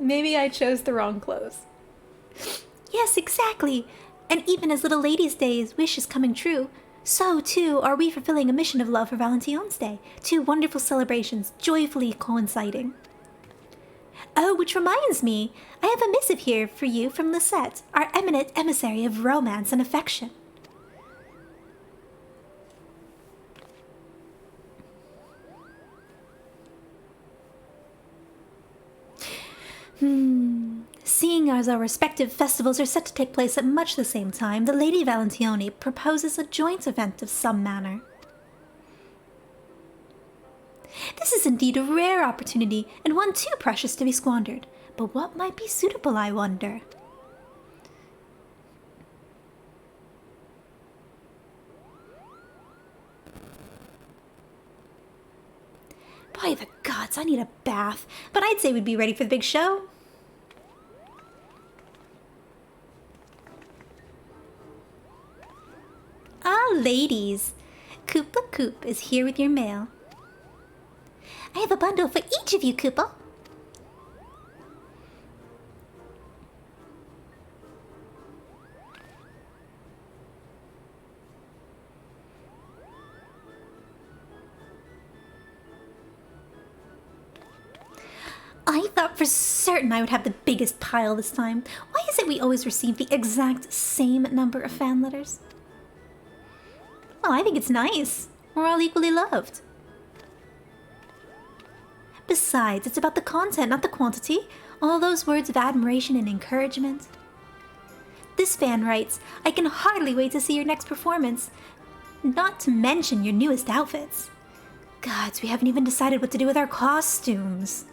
S1: Maybe I chose the wrong clothes.
S2: Yes, exactly. And even as Little Lady's Day's wish is coming true, so too are we fulfilling a mission of love for Valentione's Day. Two wonderful celebrations joyfully coinciding. Oh, which reminds me, I have a missive here for you from Lisette, our eminent emissary of romance and affection. Seeing as our respective festivals are set to take place at much the same time, the Lady Valentione proposes a joint event of some manner. This is indeed a rare opportunity, and one too precious to be squandered. But what might be suitable, I wonder? By the gods, I need a bath, but I'd say we'd be ready for the big show. Ah, ladies, Koopa Coop is here with your mail. I have a bundle for each of you, Koopa. I thought for certain I would have the biggest pile this time. Why is it we always receive the exact same number of fan letters? Well, I think it's nice. We're all equally loved. Besides, it's about the content, not the quantity. All those words of admiration and encouragement. This fan writes, I can hardly wait to see your next performance. Not to mention your newest outfits. Gods, we haven't even decided what to do with our costumes.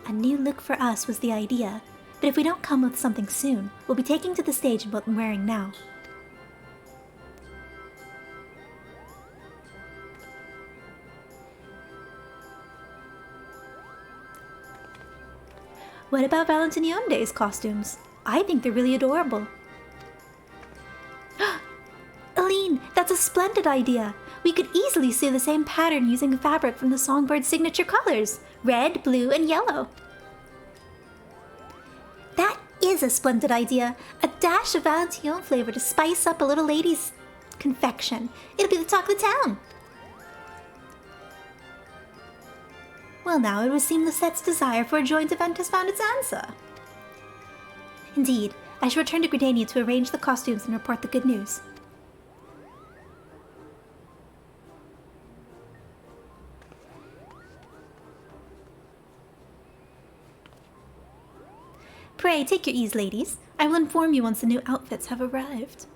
S2: A new look for us was the idea, but if we don't come with something soon, we'll be taking to the stage in what I'm wearing now. What about Valentine Day's costumes? I think they're really adorable. Aline, that's a splendid idea. We could easily sew the same pattern using fabric from the Songbird's signature colors, red, blue, and yellow. That is a splendid idea. A dash of Valentine flavor to spice up a little lady's confection. It'll be the talk of the town. Well, now it would seem Lisette's desire for a joint event has found its answer. Indeed, I shall return to Gridania to arrange the costumes and report the good news. Pray, take your ease, ladies. I will inform you once the new outfits have arrived.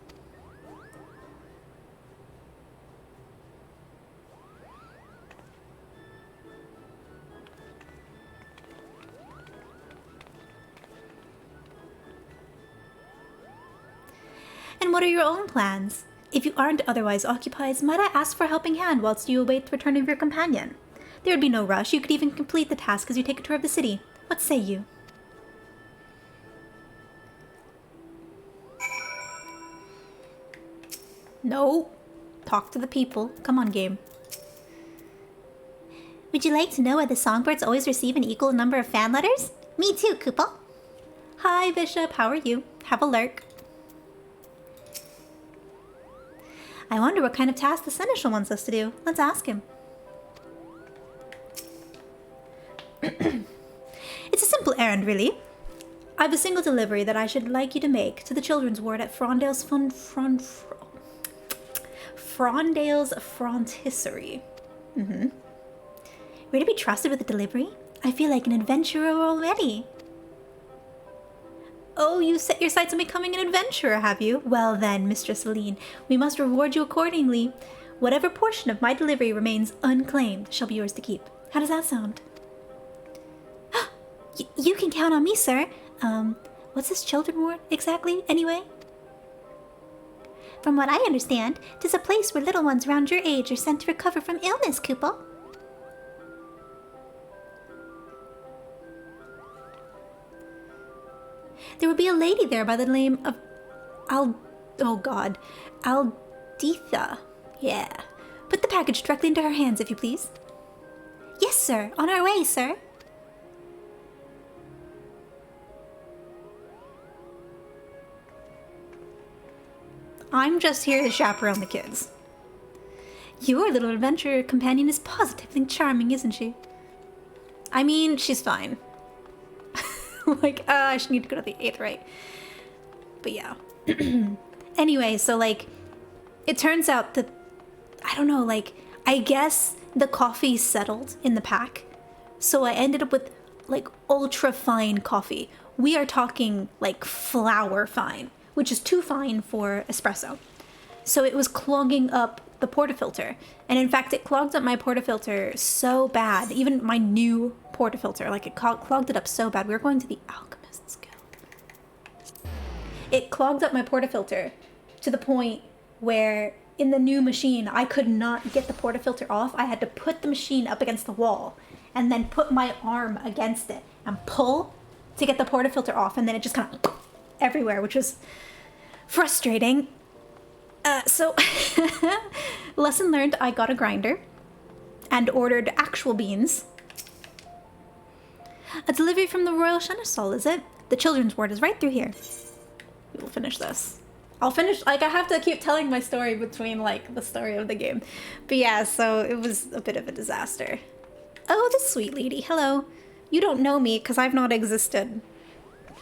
S2: And what are your own plans? If you aren't otherwise occupied, might I ask for a helping hand whilst you await the return of your companion? There would be no rush. You could even complete the task as you take a tour of the city. What say you? No. Talk to the people. Come on, game. Would you like to know why the songbirds always receive an equal number of fan letters? Me too, Koopa. Hi, Bishop. How are you? Have a lurk. I wonder what kind of task the Seneschal wants us to do. Let's ask him. It's a simple errand, really. I have a single delivery that I should like you to make to the children's ward at Frondale's Frondale's Frontisserie. We're to be trusted with the delivery? I feel like an adventurer already. Oh, you set your sights on becoming an adventurer, have you? Well then, Mistress Aline, we must reward you accordingly. Whatever portion of my delivery remains unclaimed shall be yours to keep. How does that sound? You can count on me, sir. What's this children ward exactly, anyway? From what I understand, 'tis a place where little ones around your age are sent to recover from illness, Koopa. There will be a lady there by the name of Alditha. Yeah. Put the package directly into her hands, if you please. Yes, sir. On our way, sir.
S1: I'm just here to chaperone the kids. Your little adventure companion is positively charming, isn't she? I mean, she's fine. Like, I should need to go to the 8th, right? But yeah. Anyway, so like, it turns out that, I don't know, like, I guess the coffee settled in the pack. So I ended up with like ultra fine coffee. We are talking like flour fine, which is too fine for espresso. So it was clogging up the portafilter. And in fact, it clogged up my portafilter so bad, even my new portafilter, like it clogged it up so bad. We were going to the Alchemist's Guild. It clogged up my portafilter to the point where in the new machine, I could not get the portafilter off. I had to put the machine up against the wall and then put my arm against it and pull to get the portafilter off. And then it just kind of everywhere, which was frustrating. So lesson learned, I got a grinder and ordered actual beans. A delivery from the Royal Seneschal, is it? The children's ward is right through here. We will finish this. I'll finish, like, I have to keep telling my story between, like, the story of the game. But yeah, so it was a bit of a disaster. Oh, this sweet lady, hello. You don't know me because I've not existed.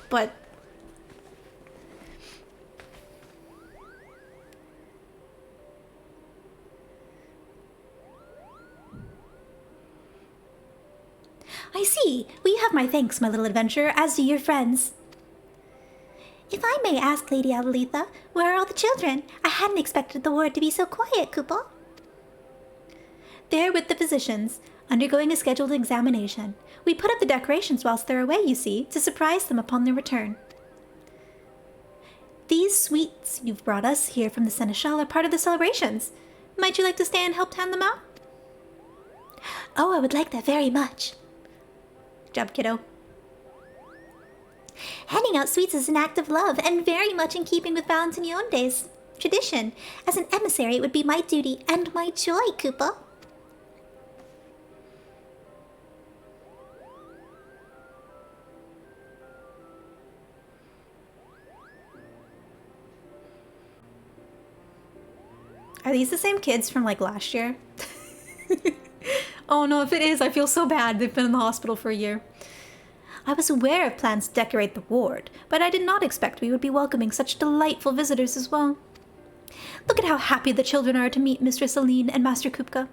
S1: But...
S2: I see. Well, you have my thanks, my little adventurer, as do your friends. If I may ask, Lady Adelitha, where are all the children? I hadn't expected the ward to be so quiet, Koopa. They're with the physicians, undergoing a scheduled examination. We put up the decorations whilst they're away, you see, to surprise them upon their return. These sweets you've brought us here from the Seneschal are part of the celebrations. Might you like to stay and help hand them out? Oh, I would like that very much.
S1: Good job, kiddo.
S2: Handing out sweets is an act of love, and very much in keeping with Valentione's tradition. As an emissary, it would be my duty and my joy, Koopa.
S1: Are these the same kids from, like, last year? Oh no, if it is, I feel so bad. They've been in the hospital for a year. I was aware of plans to decorate the ward, but I did not expect we would be welcoming such delightful visitors as well. Look at how happy the children are to meet Mistress Aline and Master Kupka.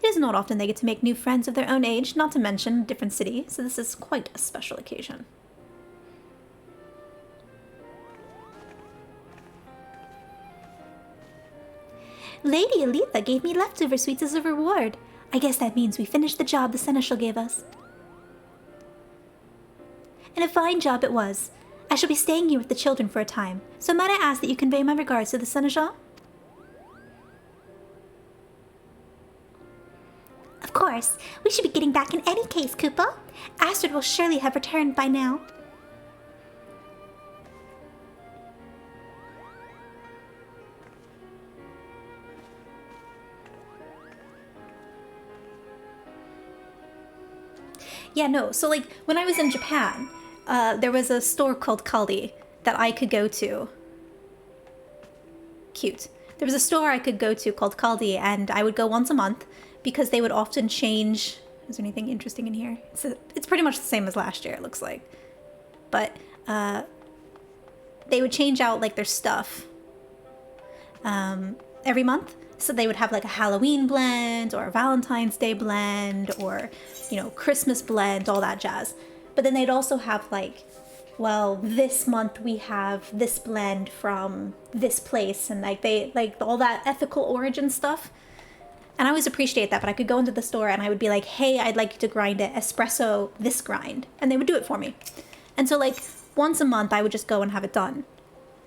S1: It is not often they get to make new friends of their own age, not to mention a different city, so this is quite a special occasion.
S2: Lady Aletha gave me leftover sweets as a reward. I guess that means we finished the job the Seneschal gave us. And a fine job it was. I shall be staying here with the children for a time, so might I ask that you convey my regards to the Seneschal? Of course. We should be getting back in any case, Koopa. Astrid will surely have returned by now.
S1: Yeah, no, so like when I was in Japan, there was a store called Kaldi that I could go to. Cute. There was a store I could go to called Kaldi, and I would go once a month because they would often change. Is there anything interesting in here? It's pretty much the same as last year, it looks like. But they would change out like their stuff every month. So they would have like a Halloween blend or a Valentine's Day blend or, you know, Christmas blend, all that jazz. But then they'd also have like, well, this month we have this blend from this place, and like they like all that ethical origin stuff. And I always appreciate that, but I could go into the store and I would be like, hey, I'd like you to grind it espresso this grind. And they would do it for me. And so like once a month I would just go and have it done.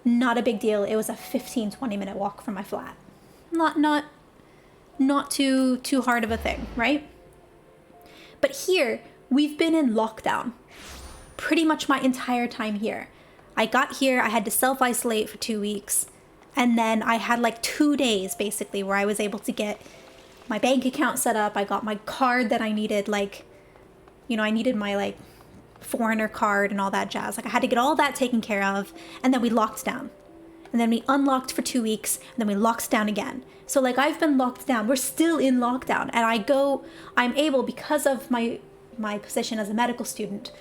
S1: Not a big deal. It was a 15-20 minute walk from my flat. Not too hard of a thing, right? But here, we've been in lockdown pretty much my entire time here. I got here, I had to self-isolate for 2 weeks, and then I had like 2 days basically where I was able to get my bank account set up. I got my card that I needed, like, you know, I needed my like foreigner card and all that jazz. Like I had to get all that taken care of, and then we locked down. and then we unlocked for 2 weeks, and then we locked down again. So like I've been locked down. We're still in lockdown, and I'm able, because of my position as a medical student,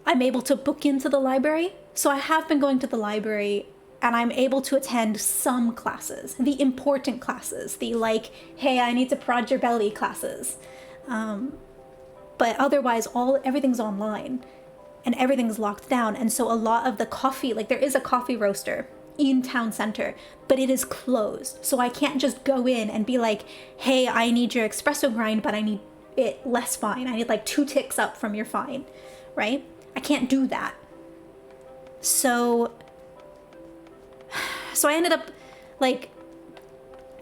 S1: I'm able to book into the library. So I have been going to the library, and I'm able to attend some classes, the important classes, the like, hey, I need to prod your belly classes. But otherwise, everything's online and everything's locked down. And so a lot of the coffee, like there is a coffee roaster in town center, but it is closed. So I can't just go in and be like, hey, I need your espresso grind, but I need it less fine. I need like 2 ticks up from your fine, right? I can't do that. So I ended up like,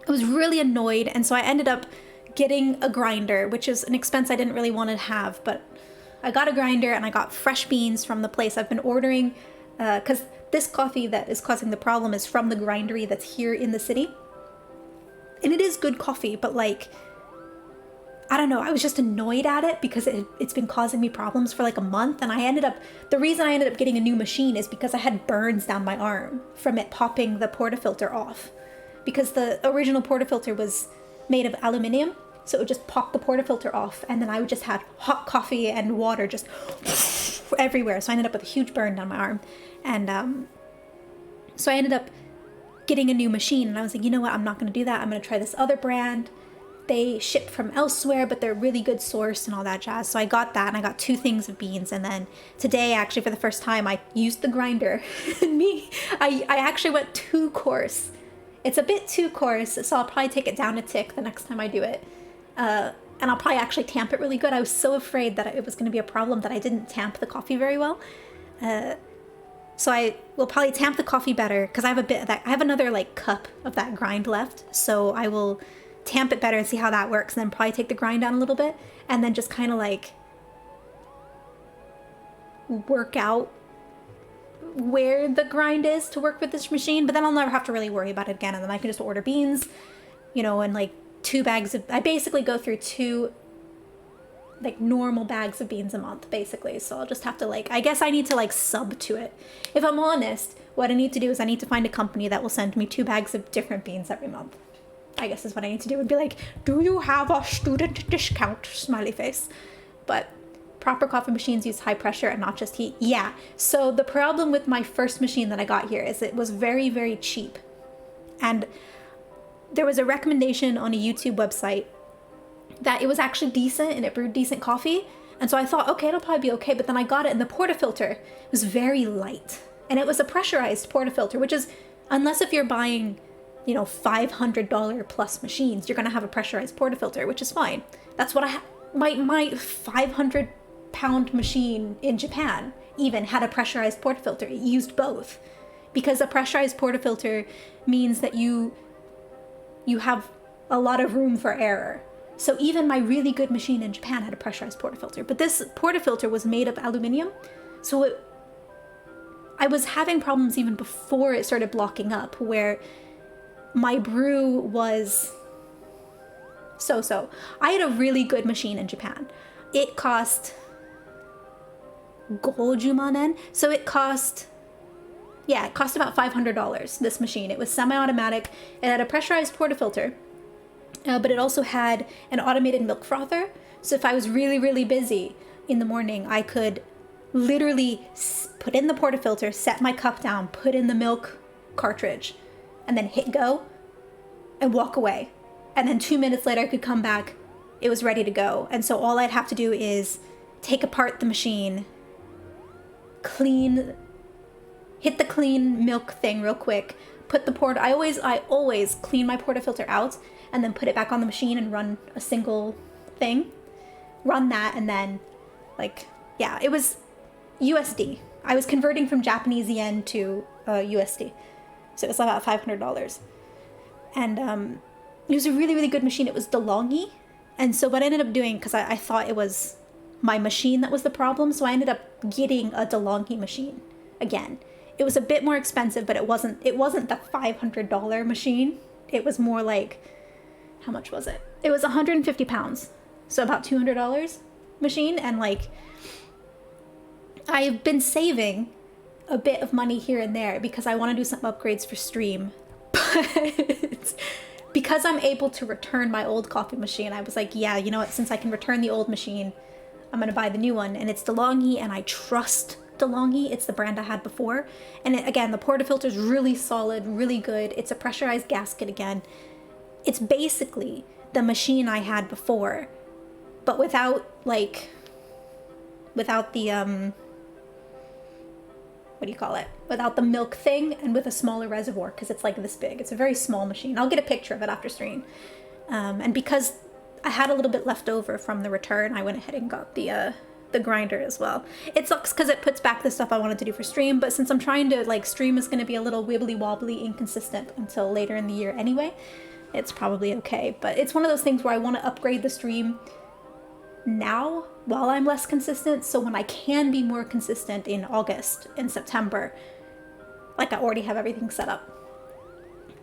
S1: I was really annoyed. And so I ended up getting a grinder, which is an expense I didn't really want to have, but I got a grinder and I got fresh beans from the place I've been ordering, because this coffee that is causing the problem is from the grindery that's here in the city. And it is good coffee, but like, I don't know, I was just annoyed at it because it's been causing me problems for like a month. And the reason I ended up getting a new machine is because I had burns down my arm from it popping the portafilter off. Because the original portafilter was made of aluminium, so it would just pop the portafilter off, and then I would just have hot coffee and water just everywhere. So I ended up with a huge burn down my arm. And so I ended up getting a new machine, and I was like, you know what, I'm not going to do that. I'm going to try this other brand. They ship from elsewhere, but they're really good source and all that jazz. So I got that, and I got 2 things of beans. And then today, actually, for the first time, I used the grinder. I actually went 2 coarse. It's a bit too coarse, so I'll probably take it down a tick the next time I do it. And I'll probably actually tamp it really good. I was so afraid that it was going to be a problem that I didn't tamp the coffee very well. So I will probably tamp the coffee better, because I have I have another like cup of that grind left. So I will tamp it better and see how that works, and then probably take the grind down a little bit, and then just kind of like work out where the grind is to work with this machine. But then I'll never have to really worry about it again, and then I can just order beans, and like 2 bags of, I basically go through 2 like normal bags of beans a month basically. So I'll just have to like, I guess I need to like sub to it. If I'm honest, what I need to do is I need to find a company that will send me 2 bags of different beans every month. I guess is what I need to do, and be like, do you have a student discount, smiley face. But proper coffee machines use high pressure and not just heat. Yeah, so the problem with my first machine that I got here is it was very, very cheap. And there was a recommendation on a YouTube website that it was actually decent and it brewed decent coffee. And so I thought, okay, it'll probably be okay. But then I got it, and the portafilter was very light. And it was a pressurized portafilter, which is, unless if you're buying, $500 plus machines, you're going to have a pressurized portafilter, which is fine. That's what my 500 pound machine in Japan even had a pressurized portafilter. It used both, because a pressurized portafilter means that you have a lot of room for error. So even my really good machine in Japan had a pressurized portafilter, but this portafilter was made of aluminium. So I was having problems even before it started blocking up, where my brew was so. I had a really good machine in Japan. It cost gojumanen, so it cost about $500, this machine. It was semi-automatic. It had a pressurized portafilter, but it also had an automated milk frother. So if I was really, really busy in the morning, I could literally put in the portafilter, set my cup down, put in the milk cartridge, and then hit go and walk away. And then 2 minutes later, I could come back. It was ready to go. And so all I'd have to do is take apart the machine, hit the clean milk thing real quick, put the I always clean my portafilter out and then put it back on the machine and run a single thing. Run that, and then it was USD. I was converting from Japanese yen to USD. So it was about $500. And it was a really, really good machine. It was DeLonghi. And so what I ended up doing, because I thought it was my machine that was the problem, so I ended up getting a DeLonghi machine again. It was a bit more expensive, but it wasn't the $500 machine. It was more like, how much was it? It was 150 pounds. So about $200 machine. And I've been saving a bit of money here and there because I want to do some upgrades for stream. But because I'm able to return my old coffee machine, I was like, yeah, you know what, since I can return the old machine, I'm gonna buy the new one. And it's DeLonghi, and I trust DeLonghi. It's the brand I had before. And again, the portafilter is really solid, really good. It's a pressurized gasket again. It's basically the machine I had before, but without the what do you call it? Without the milk thing, and with a smaller reservoir, because it's like this big. It's a very small machine. I'll get a picture of it after stream. And because I had a little bit left over from the return, I went ahead and got the grinder as well. It sucks because it puts back the stuff I wanted to do for stream, but since I'm trying to, like, stream is going to be a little wibbly wobbly, inconsistent until later in the year anyway, it's probably okay. But it's one of those things where I want to upgrade the stream now while I'm less consistent, so when I can be more consistent in August and September, like, I already have everything set up.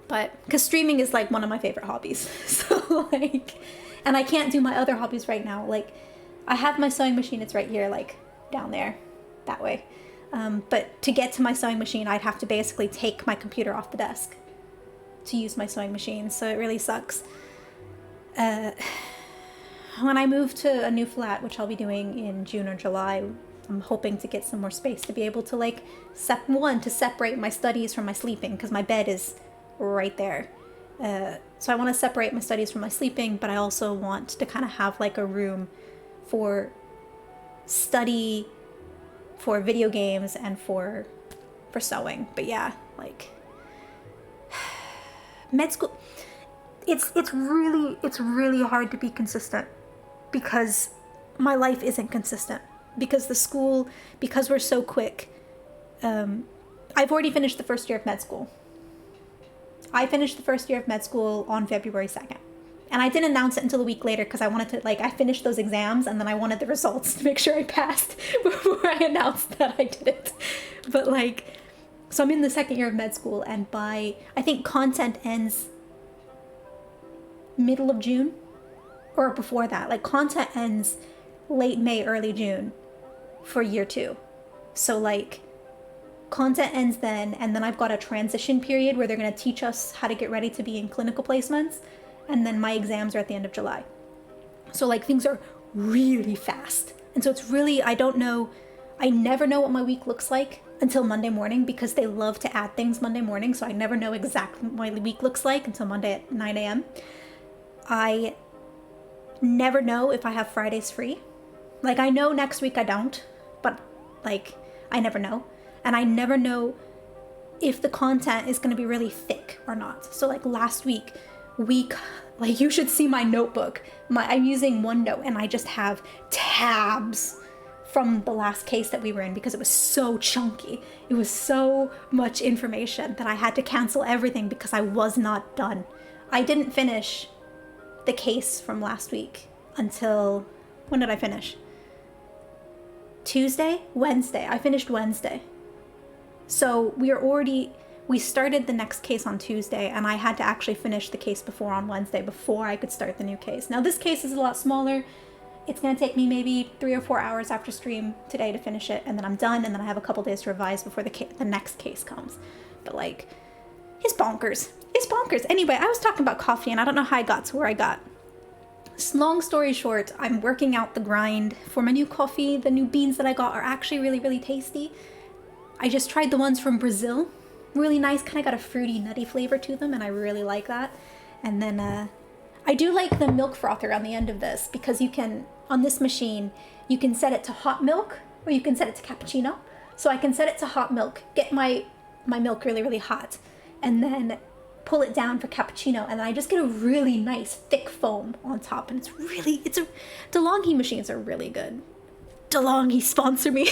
S1: But because streaming is like one of my favorite hobbies, so like, and I can't do my other hobbies right now. Like, I have my sewing machine, it's right here, like down there that way, but to get to my sewing machine I'd have to basically take my computer off the desk to use my sewing machine, so it really sucks. When I move to a new flat, which I'll be doing in June or July, I'm hoping to get some more space to be able to, like, to separate my studies from my sleeping, because my bed is right there. So I want to separate my studies from my sleeping, but I also want to kind of have, like, a room for study, for video games, and for sewing. But yeah, like, med school, it's really hard to be consistent because my life isn't consistent, because the school, because we're so quick. I've already finished the first year of med school. I finished the first year of med school on February 2nd. And I didn't announce it until a week later because I wanted to, like, I finished those exams and then I wanted the results to make sure I passed before I announced that I did it. But, like, so I'm in the second year of med school, and I think content ends middle of June or before that. Like, content ends late May, early June for year 2. So, like, content ends then, and then I've got a transition period where they're going to teach us how to get ready to be in clinical placements, and then my exams are at the end of July. So, like, things are really fast. And so it's really, I never know what my week looks like until Monday morning, because they love to add things Monday morning, so I never know exactly what my week looks like until Monday at 9 a.m. I never know if I have Fridays free. Like, I know next week I don't, but, like, I never know. And I never know if the content is going to be really thick or not. So, like, last week, like, you should see my notebook. I'm using OneNote, and I just have tabs from the last case that we were in because it was so chunky. It was so much information that I had to cancel everything because I was not done. I didn't finish the case from last week until, when did I finish? Tuesday? Wednesday. I finished Wednesday. So we started the next case on Tuesday, and I had to actually finish the case on Wednesday before I could start the new case. Now, this case is a lot smaller. It's going to take me maybe 3 or 4 hours after stream today to finish it, and then I'm done, and then I have a couple days to revise before the next case comes. But, like, it's bonkers. It's bonkers. Anyway, I was talking about coffee, and I don't know how I got to where I got. Long story short, I'm working out the grind for my new coffee. The new beans that I got are actually really, really tasty. I just tried the ones from Brazil. Really nice, kind of got a fruity, nutty flavor to them, and I really like that. And then I do like the milk frother on the end of this, because you can, on this machine, you can set it to hot milk, or you can set it to cappuccino. So I can set it to hot milk, get my milk really, really hot, and then pull it down for cappuccino, and then I just get a really nice thick foam on top, and DeLonghi machines are really good. DeLonghi, sponsor me.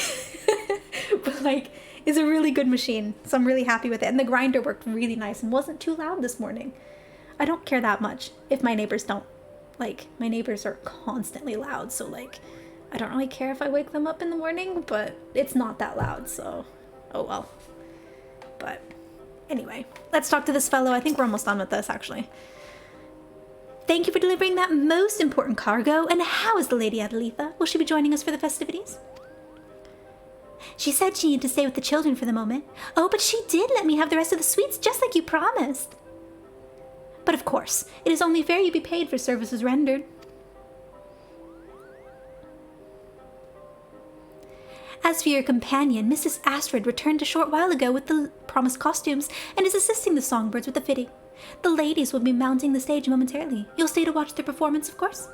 S1: But, like, it's a really good machine, so I'm really happy with it. And the grinder worked really nice and wasn't too loud this morning. I don't care that much if my neighbors don't. Like, my neighbors are constantly loud, so, like, I don't really care if I wake them up in the morning, but it's not that loud, so oh well. But anyway, let's talk to this fellow. I think we're almost done with this, actually. Thank you for delivering that most important cargo, and how is the Lady Adelitha? Will she be joining us for the festivities?
S2: She said she needed to stay with the children for the moment. Oh, but she did let me have the rest of the sweets just like you promised.
S1: But of course, it is only fair you be paid for services rendered.
S2: As for your companion, Mrs. Astrid returned a short while ago with the promised costumes and is assisting the songbirds with the fitting. The ladies will be mounting the stage momentarily. You'll stay to watch the performance, of course?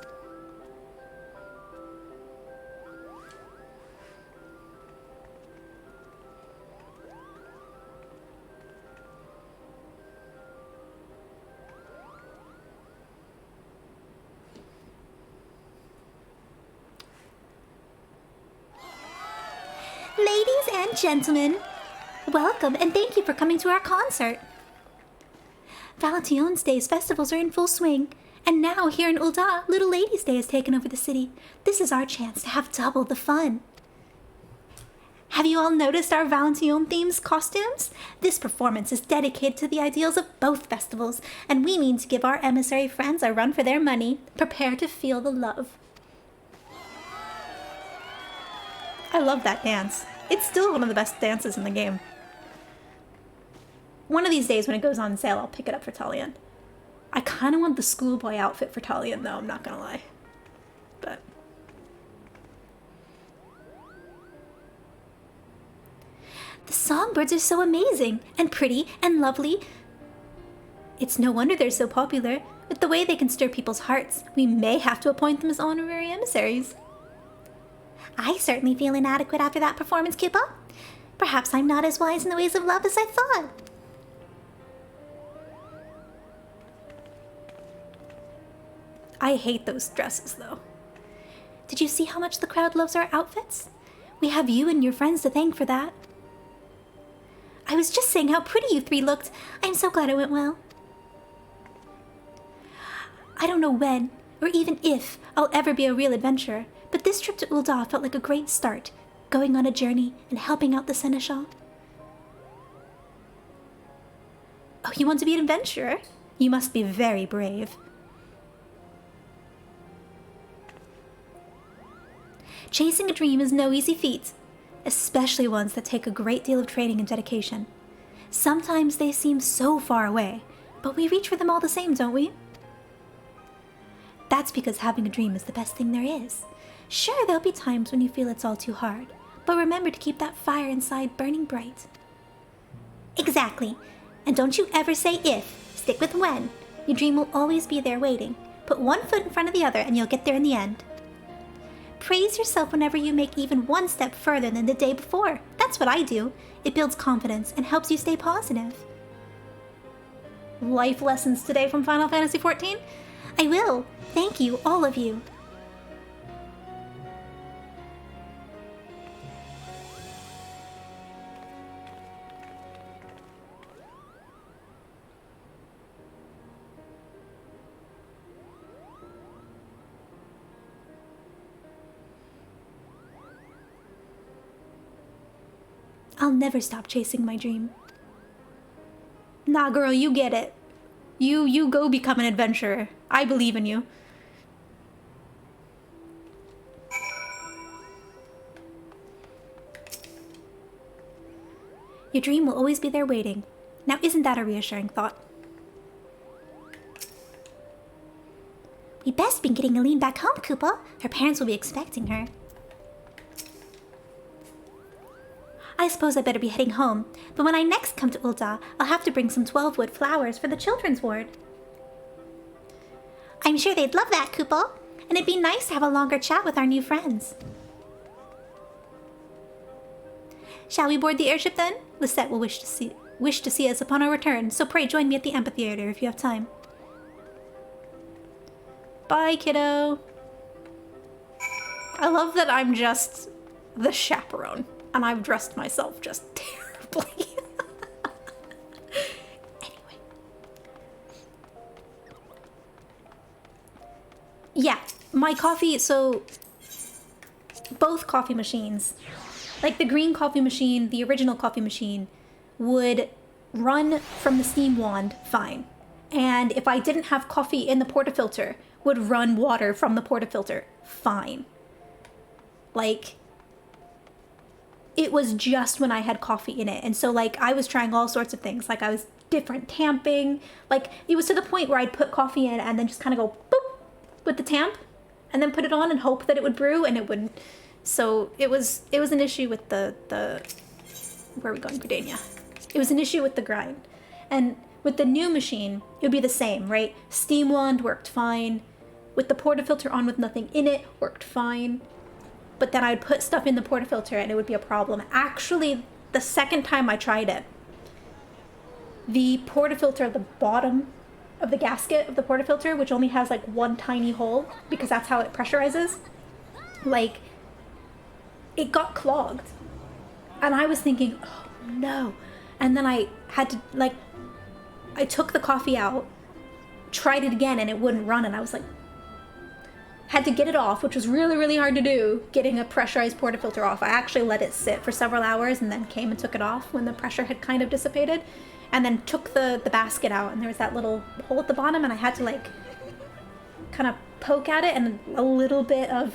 S2: Ladies and gentlemen, welcome and thank you for coming to our concert. Valentione's Day's festivals are in full swing, and now here in Ul'dah, Little Ladies' Day has taken over the city. This is our chance to have double the fun. Have you all noticed our Valentione theme's costumes? This performance is dedicated to the ideals of both festivals, and we mean to give our emissary friends a run for their money. Prepare to feel the love.
S1: I love that dance. It's still one of the best dances in the game. One of these days when it goes on sale, I'll pick it up for Talion. I kind of want the schoolboy outfit for Talion, though, I'm not gonna lie. But
S2: the songbirds are so amazing and pretty and lovely. It's no wonder they're so popular. With the way they can stir people's hearts, we may have to appoint them as honorary emissaries. I certainly feel inadequate after that performance, Koopa. Perhaps I'm not as wise in the ways of love as I thought.
S1: I hate those dresses, though.
S2: Did you see how much the crowd loves our outfits? We have you and your friends to thank for that. I was just saying how pretty you three looked. I'm so glad it went well. I don't know when, or even if, I'll ever be a real adventurer, but this trip to Ul'dah felt like a great start, going on a journey and helping out the Seneschal.
S1: Oh, you want to be an adventurer? You must be very brave.
S2: Chasing a dream is no easy feat, especially ones that take a great deal of training and dedication. Sometimes they seem so far away, but we reach for them all the same, don't we? That's because having a dream is the best thing there is. Sure, there'll be times when you feel it's all too hard, but remember to keep that fire inside burning bright. Exactly. And don't you ever say if, stick with when. Your dream will always be there waiting. Put one foot in front of the other and you'll get there in the end. Praise yourself whenever you make even one step further than the day before. That's what I do. It builds confidence and helps you stay positive.
S1: Life lessons today from Final Fantasy XIV?
S2: I will. Thank you, all of you. I'll never stop chasing my dream.
S1: Nah, girl, you get it. You go become an adventurer. I believe in you.
S2: Your dream will always be there waiting. Now isn't that a reassuring thought? We best be getting Aline back home, Koopa. Her parents will be expecting her. I suppose I better be heading home, but when I next come to Ul'dah, I'll have to bring some 12-wood flowers for the children's ward. I'm sure they'd love that, Koopa, and it'd be nice to have a longer chat with our new friends. Shall we board the airship then? Lisette will wish to see us upon our return, so pray join me at the amphitheater if you have time.
S1: Bye, kiddo. I love that I'm just the chaperone. And I've dressed myself just terribly. Anyway. Yeah, my coffee, so both coffee machines, like the green coffee machine, the original coffee machine, would run from the steam wand fine. And if I didn't have coffee in the portafilter, would run water from the portafilter fine. Like, it was just when I had coffee in it. And so like I was trying all sorts of things. Like I was different tamping. Like it was to the point where I'd put coffee in and then just kind of go boop with the tamp and then put it on and hope that it would brew, and it wouldn't. So it was an issue with the where are we going, Gardenia? It was an issue with the grind. And with the new machine, it would be the same, right? Steam wand worked fine. With the portafilter on with nothing in it, worked fine. But then I would put stuff in the portafilter and it would be a problem. Actually, the second time I tried it, the portafilter at the bottom of the gasket of the portafilter, which only has like one tiny hole because that's how it pressurizes, like it got clogged. And I was thinking, oh no. And then I had to like, I took the coffee out, tried it again, and it wouldn't run. And I was like, had to get it off, which was really, really hard to do, getting a pressurized portafilter off. I actually let it sit for several hours and then came and took it off when the pressure had kind of dissipated. And then took the basket out, and there was that little hole at the bottom, and I had to like kind of poke at it, and a little bit of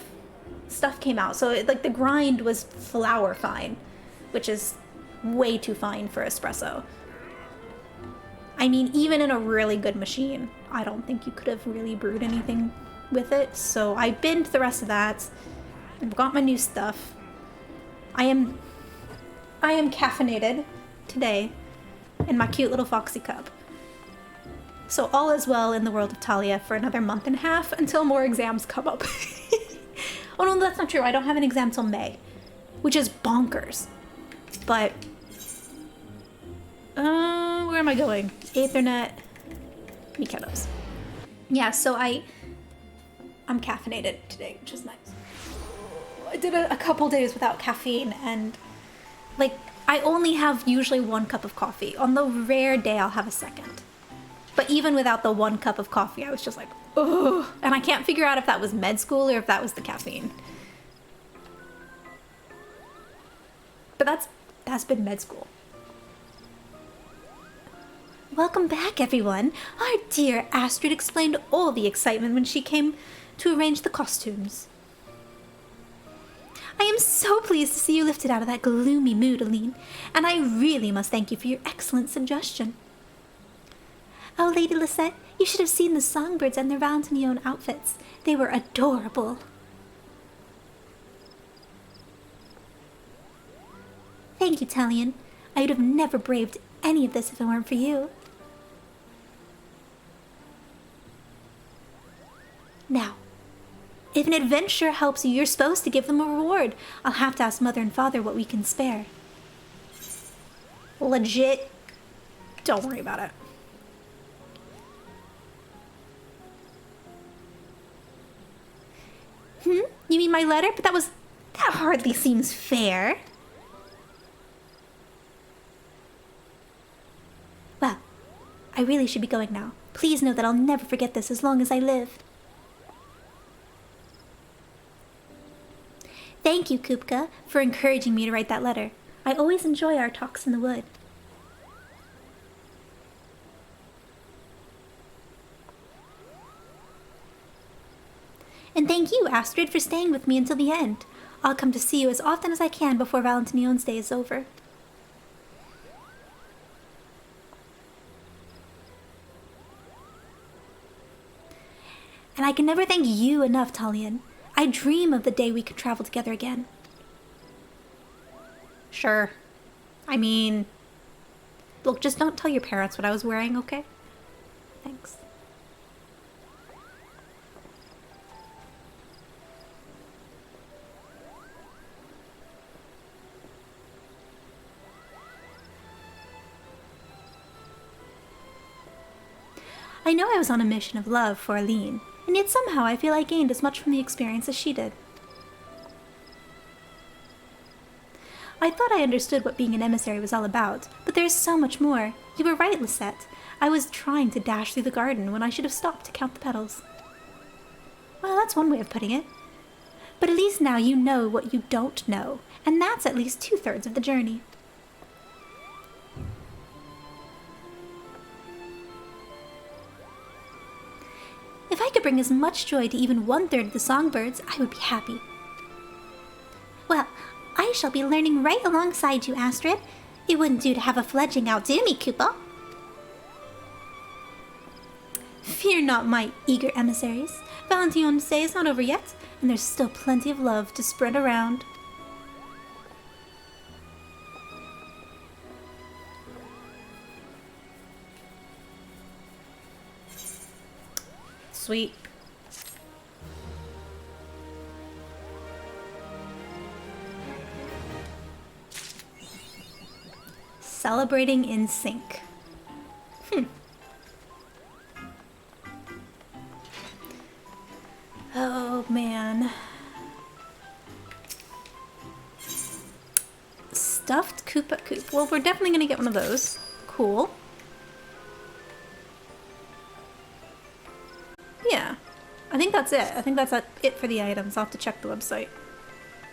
S1: stuff came out. So it, like the grind was flour fine, which is way too fine for espresso. I mean, even in a really good machine, I don't think you could have really brewed anything with it. So I binned the rest of that. I've got my new stuff. I am caffeinated today in my cute little foxy cup. So all is well in the world of Talia for another month and a half until more exams come up. Oh no, that's not true. I don't have an exam till May, which is bonkers. But where am I going? Aethernet, Mikados. Yeah, so I'm caffeinated today, which is nice. I did a couple days without caffeine, and like I only have usually 1 cup of coffee. On the rare day, I'll have a second. But even without the 1 cup of coffee, I was just like, ugh. And I can't figure out if that was med school or if that was the caffeine. But that's been med school.
S2: Welcome back, everyone. Our dear Astrid explained all the excitement when she came to arrange the costumes. I am so pleased to see you lifted out of that gloomy mood, Aline, and I really must thank you for your excellent suggestion. Oh, Lady Lisette, you should have seen the songbirds and their Valentine outfits. They were adorable. Thank you, Talion. I would have never braved any of this if it weren't for you. Now, if an adventurer helps you, you're supposed to give them a reward. I'll have to ask Mother and Father what we can spare.
S1: Legit. Don't worry about it.
S2: You mean my letter? But that hardly seems fair. Well, I really should be going now. Please know that I'll never forget this as long as I live. Thank you, Kupka, for encouraging me to write that letter. I always enjoy our talks in the wood. And thank you, Astrid, for staying with me until the end. I'll come to see you as often as I can before Valentione's day is over. And I can never thank you enough, Talion. I dream of the day we could travel together again.
S1: Sure. I mean, look, just don't tell your parents what I was wearing, okay? Thanks.
S2: I know I was on a mission of love for Aline, and yet somehow I feel I gained as much from the experience as she did. I thought I understood what being an emissary was all about, but there's so much more. You were right, Lisette. I was trying to dash through the garden when I should have stopped to count the petals. Well, that's one way of putting it. But at least now you know what you don't know, and that's at least 2/3 of the journey. If I could bring as much joy to even 1/3 of the songbirds, I would be happy. Well, I shall be learning right alongside you, Astrid. It wouldn't do to have a fledgling outdo me, Koopa.
S1: Fear not, my eager emissaries. Valentine's Day is not over yet, and there's still plenty of love to spread around. Sweet. Celebrating in sync. Oh man. Stuffed Koopa Coop. Well, we're definitely gonna get one of those. Cool. Yeah. I think that's it. I think that's it for the items. I'll have to check the website.